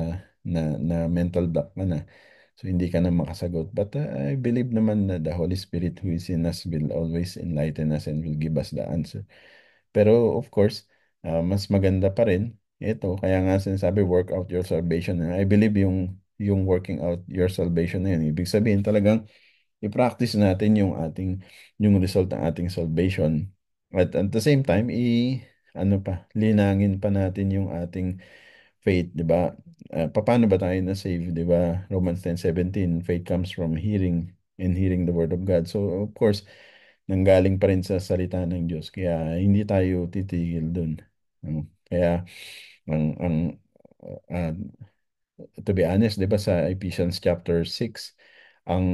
na mental block ka na, so hindi ka na makasagot. But I believe naman na the Holy Spirit who is in us will always enlighten us and will give us the answer. Pero of course, mas maganda pa rin. Ito, kaya nga sinasabi, work out your salvation. I believe yung working out your salvation na yun. Ibig sabihin talagang i-practice natin yung result ng ating salvation. At the same time, linangin pa natin yung ating faith, di ba? Paano ba tayo na-save, di ba? Romans 10:17, faith comes from hearing and hearing the word of God. So, of course, nanggaling pa rin sa salita ng Diyos. Kaya hindi tayo titigil dun. Kaya, ang uh, to be honest, 'di ba sa Ephesians chapter 6, ang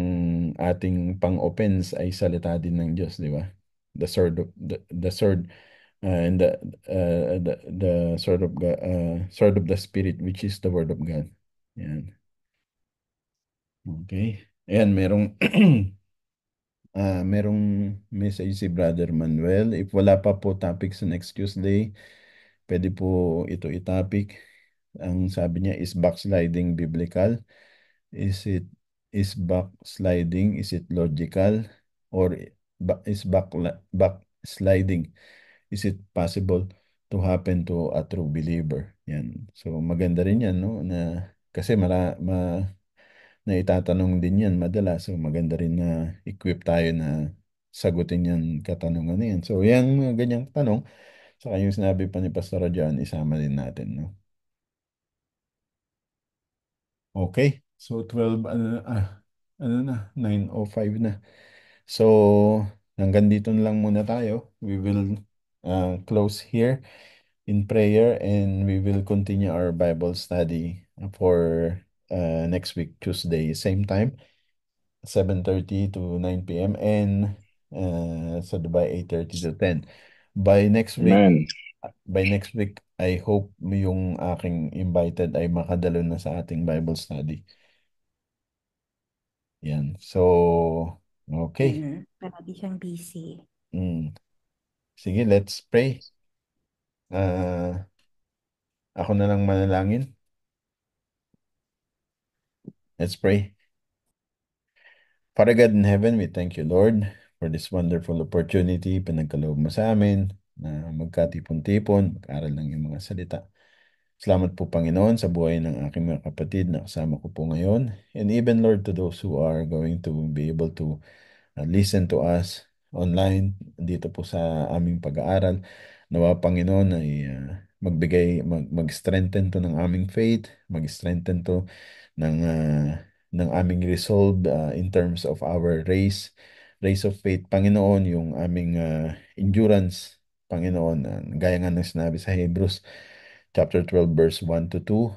ating pang-offense ay salita din ng Diyos, 'di ba? The sword and the sword of God, sword of the Spirit, which is the word of God. Yan. Okay. Ayan, merong message si Brother Manuel. If wala pa po topic sa next Tuesday, pwede po ito i-topic. Ang sabi niya is backsliding biblical. Is it is backsliding? Is it logical? Or is backsliding? Is it possible to happen to a true believer? Yan. So maganda rin yan, no? Kasi na itatanong din yan madalas. So maganda rin na equip tayo na sagutin yan katanungan na yan. So yan, mga ganyang tanong. Saka yung sinabi pa ni Pastor John, isama din natin, no? Okay. So 12, ano na, 9:05 na. So, hanggang dito na lang muna tayo. We will close here in prayer and we will continue our Bible study for next week, Tuesday, same time, 7:30 to 9 p.m. and sa Dubai, 8:30 to 10. By next week, Amen. I hope yung aking invited ay makadalo na sa ating Bible study. Yan. So, okay. Parati siyang busy. Sige, let's pray. Ako na lang manalangin. Let's pray. Father God in heaven, we thank you, Lord, for this wonderful opportunity pinagkaloob mo sa amin na magkatipon-tipon, mag-aral ng iyong mga salita. Salamat po, Panginoon, sa buhay ng aking mga kapatid na kasama ko po ngayon. And even, Lord, to those who are going to be able to listen to us online dito po sa aming pag-aaral. Nawa, Panginoon, ay mag-strengthen to ng aming faith, mag-strengthen to ng aming resolve in terms of our race of faith, Panginoon, yung aming endurance, Panginoon, gaya nga ng sinabi sa Hebrews chapter 12 verse 1 to 2.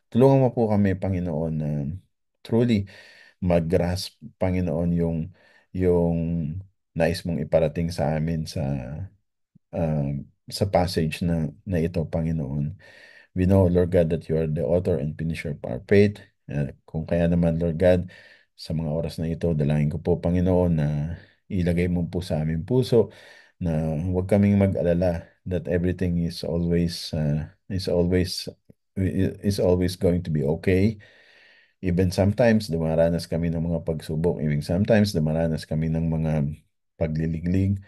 Tulungan mo po kami, Panginoon, na truly mag-grasp, Panginoon, yung nais mong iparating sa amin sa passage na ito, Panginoon. We know, Lord God, that you are the author and finisher of our faith. Kung kaya naman, Lord God, sa mga oras na ito, dalangin ko po, Panginoon, na ilagay mo po sa aming puso na huwag kaming mag-alala that everything is always going to be okay. Even sometimes, dumaranas kami ng mga pagsubok. Even sometimes, dumaranas kami ng mga pagliliglig.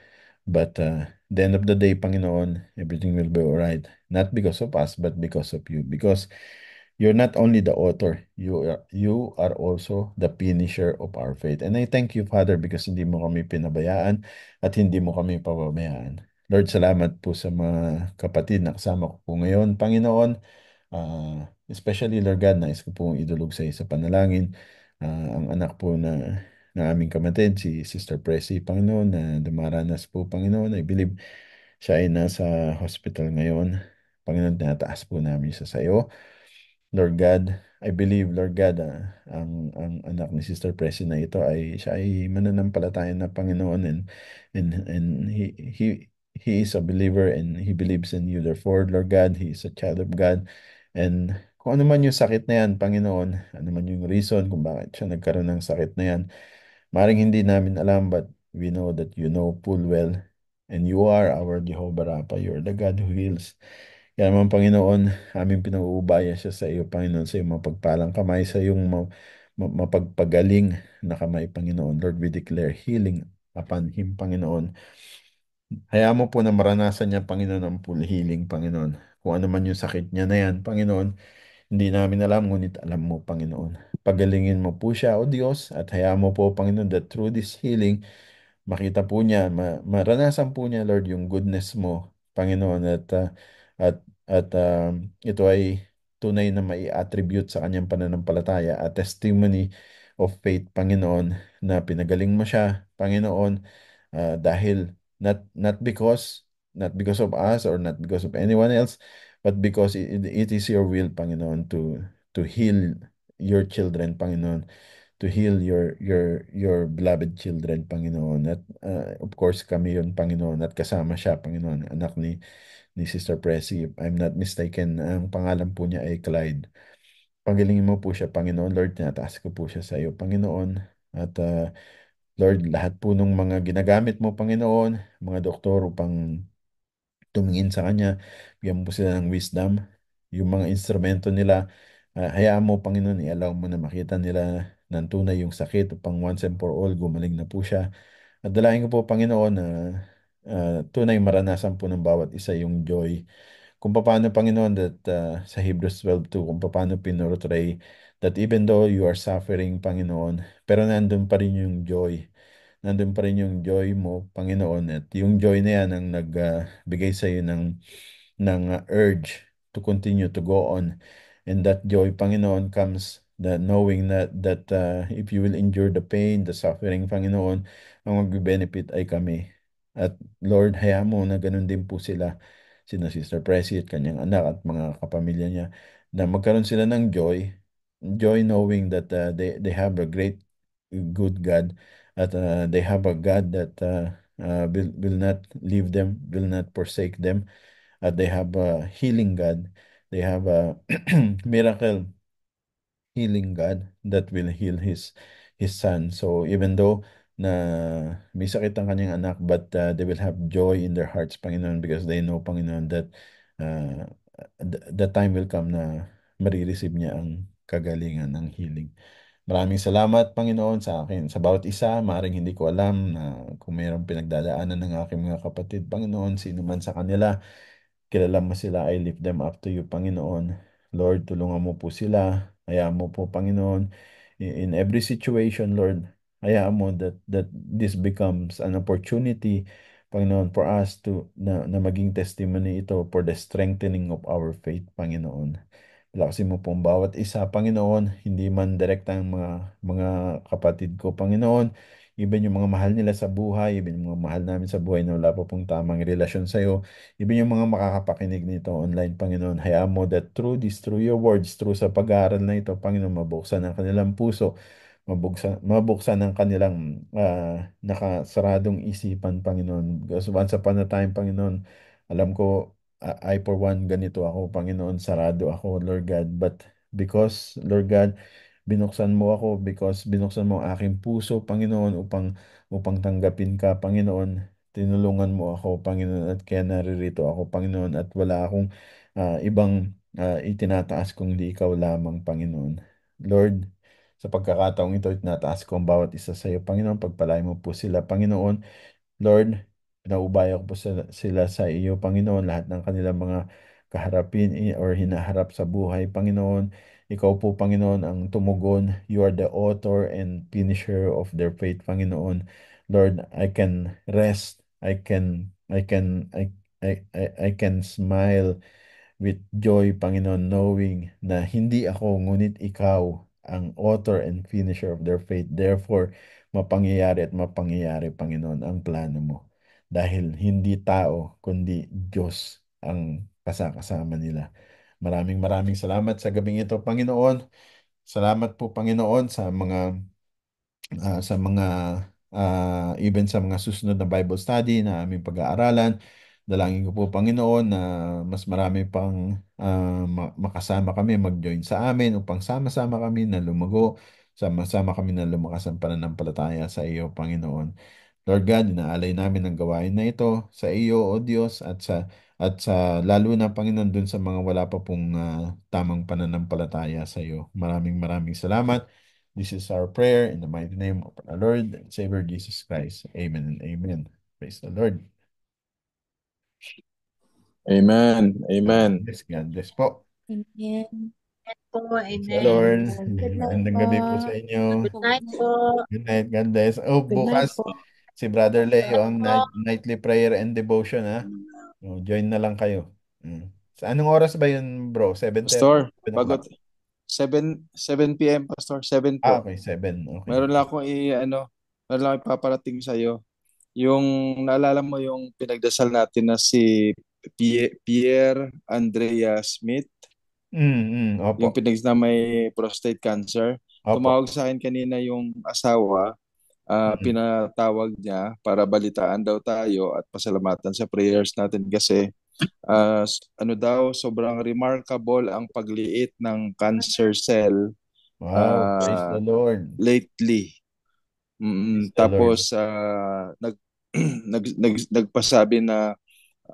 But the end of the day, Panginoon, everything will be alright. Not because of us, but because of you. Because you're not only the author, you are also the finisher of our faith. And I thank you, Father, because hindi mo kami pinabayaan at hindi mo kami pababayaan. Lord, salamat po sa mga kapatid na kasama ko po ngayon. Panginoon, especially, Lord God, nais ko pong idulog sa isa panalangin. Ang anak po na aming kapatid, si Sister Pressy, Panginoon, na dumaranas po, Panginoon. I believe siya ay nasa hospital ngayon. Panginoon, tinataas po namin siya sa iyo. Lord God, I believe, Lord God, ang anak ni Sister Presi na ito ay siya ay mananampalataya na Panginoon, and he is a believer and he believes in you. Therefore, Lord God, he is a child of God. And kung ano man yung sakit na yan, Panginoon, ano man yung reason kung bakit siya nagkaroon ng sakit na yan, maring hindi namin alam, but we know that you know full well, and you are our Jehovah Rapha. You are the God who heals. Kaya naman, Panginoon, aming pinag-uubaya siya sa iyo, Panginoon, sa iyong mapagpalang kamay, sa iyong mapagpagaling na kamay, Panginoon. Lord, we declare healing upon him, Panginoon. Hayaan mo po na maranasan niya, Panginoon, ang full healing, Panginoon. Kung ano man yung sakit niya na yan, Panginoon, hindi namin alam, ngunit alam mo, Panginoon. Pagalingin mo po siya, O Diyos, at hayaan mo po, Panginoon, that through this healing, makita po niya, maranasan po niya, Lord, yung goodness mo, Panginoon, at ito ay tunay na mai-attribute sa kanyang pananampalataya at testimony of faith, Panginoon, na pinagaling mo siya, Panginoon, dahil not because of us or not because of anyone else, but because it is your will, Panginoon, to heal your children, Panginoon, to heal your beloved children, Panginoon. At of course, kami yun, Panginoon, at kasama siya, Panginoon, anak ni Sister Presi. If I'm not mistaken, ang pangalan po niya ay Clyde. Pagalingin mo po siya, Panginoon. Lord, tinataas ko po siya sa iyo, Panginoon. At Lord, lahat po ng mga ginagamit mo, Panginoon, mga doktor upang tumingin sa kanya, bigyan mo po sila ng wisdom. Yung mga instrumento nila, hayaan mo, Panginoon, i-allow mo na makita nila ng tunay yung sakit upang once and for all, gumaling na po siya. At dalahin ko po, Panginoon, na tunay maranasan po ng bawat isa yung joy. Kung paano, Panginoon, that sa Hebrews 12:2, kung paano pinurtray that even though you are suffering, Panginoon, pero nandun pa rin yung joy. Nandun pa rin yung joy mo, Panginoon, at yung joy na yan ang nagbigay sa iyo ng urge to continue to go on. And that joy, Panginoon, comes the knowing that if you will endure the pain, the suffering, Panginoon, ang magbe-benefit ay kami. At Lord, hayaan mo na ganun din po sina Sister Presi at kanyang anak at mga kapamilya niya, na magkaroon sila ng joy knowing that they have a great, good God, at they have a God that will not leave them, will not forsake them, at they have a healing God. They have a miracle healing God that will heal his son. So even though na may sakit ang kanyang anak, but they will have joy in their hearts, Panginoon, because they know, Panginoon, that uh, the time will come na marireceive niya ang kagalingan ng healing. Maraming salamat, Panginoon, sa akin. Sa bawat isa, maaaring hindi ko alam na kung mayroong pinagdadaanan ng aking mga kapatid, Panginoon, sino man sa kanila, kilala mo sila, I lift them up to you, Panginoon. Lord, tulungan mo po sila. Hayaan mo po, Panginoon, in every situation, Lord, hayaan mo that this becomes an opportunity, Panginoon, for us na maging testimony ito for the strengthening of our faith, Panginoon. Palakasin mo po ang bawat isa, Panginoon, hindi man direktang mga kapatid ko, Panginoon, even yung mga mahal nila sa buhay, even yung mga mahal namin sa buhay na wala pa pong tamang relasyon sa iyo, even yung mga makakapakinig nito online, Panginoon, hayaan mo that through this, through your words, through sa pag-aaral na ito, Panginoon, mabuksan ang kanilang puso, mabuksan ang kanilang nakasaradong isipan, Panginoon. Because once upon a time, Panginoon, alam ko, I for one, ganito ako, Panginoon, sarado ako, Lord God. But because, Lord God, binuksan mo ako, because binuksan mo ang aking puso, Panginoon, upang tanggapin ka, Panginoon. Tinulungan mo ako, Panginoon, at kaya naririto ako, Panginoon, at wala akong ibang itinataas kung di ikaw lamang, Panginoon. Lord, sa pagkakataong ito, itinataas ko ang bawat isa sa iyo, Panginoon. Pagpalain mo po sila, Panginoon. Lord, pinaubaya ko po sila sa iyo, Panginoon, lahat ng kanilang mga kaharapin or hinaharap sa buhay, Panginoon. Ikaw po, Panginoon, ang tumugon. You are the author and finisher of their faith, Panginoon. Lord, I can rest. I can smile with joy, Panginoon, knowing na hindi ako, ngunit ikaw ang author and finisher of their faith. Therefore, mapangyayari at mapangyayari, Panginoon, ang plano mo. Dahil hindi tao, kundi Diyos ang kasama nila. Maraming maraming salamat sa gabing ito, Panginoon. Salamat po, Panginoon, sa mga even sa mga susunod na Bible study na aming pag-aaralan. Dalangin ko po, Panginoon, na mas marami pang makasama kami, mag-join sa amin upang sama-sama kami na lumago, sama-sama kami na lumakas ang pananampalataya sa iyo, Panginoon. Lord God, inaalay namin ang gawain na ito sa iyo, O Diyos, at sa lalo na, Panginoon, dun sa mga wala pa pong tamang pananampalataya sa iyo. Maraming maraming salamat. This is our prayer in the mighty name of our Lord and Savior Jesus Christ. Amen and amen. Praise the Lord. Amen. God Amen. bless. God bless po. Amen. Amen po, Praise the amen. Lord. Good night Magandang po. gabi po sa inyo. Good night po. Good night. God bless. Oh, Good night bukas po. si Brother Leo Night ang po. nightly prayer and devotion, ha? Oh, join na lang kayo. Sa anong oras ba yun, bro? 7:30? Pastor, 7 bago o'clock? 7 p.m. Pastor, 7 po. Okay, 7. Okay. Meron lang akong meron lang akong ipaparating sa iyo. Yung naalala mo yung pinagdasal natin na si Pierre Andrea Smith, yung Opo. na may prostate cancer. Opo. Tumawag sa akin kanina yung asawa, Mm. pinatawag niya para balitaan daw tayo at pasalamatan sa prayers natin kasi ano daw, sobrang remarkable ang pagliit ng cancer cell Wow, praise the Lord. lately. Praise the Lord. Tapos nagpasabi na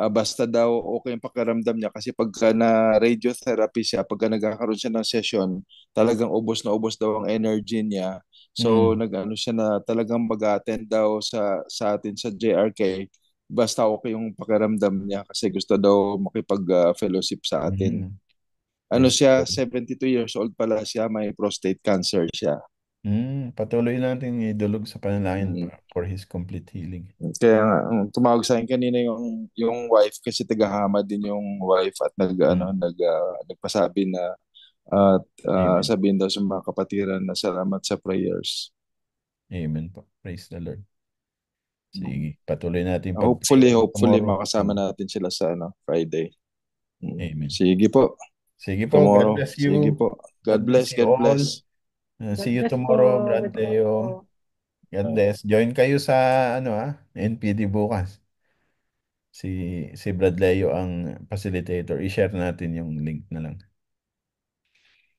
basta daw okay ang pakiramdam niya kasi pagka na radiotherapy siya, pagka nagkakaroon siya ng session, talagang ubos na ubos daw ang energy niya. So Mm. nag-ano siya na talagang mag-attend daw sa atin sa JRK basta okay yung pakiramdam niya kasi gusto daw makipag-fellowship sa atin. Mm. Ano Praise the siya, Lord. 72 years old pala siya, may prostate cancer siya. Patuloy natin idulog sa panalangin Mm. for his complete healing. Kaya nga, tumawag sa akin kanina yung wife kasi tagahama din yung wife at nagpasabi na at Amen. sabihin daw sa mga kapatiran na salamat sa prayers. Amen po. Praise the Lord. Sige, patuloy natin Hopefully, pag-pray tomorrow. makasama natin sila sa Friday. Amen. Sige po. Sige po, God Tomorrow. bless Sige you. po. God God bless bless. you God all. bless. God See you bless po. tomorrow, Brad Good night po. Leo. God bless. Join kayo sa NPD bukas. Si Brad Leo ang facilitator. I-share natin yung link na lang.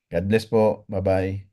God bless po. Bye-bye.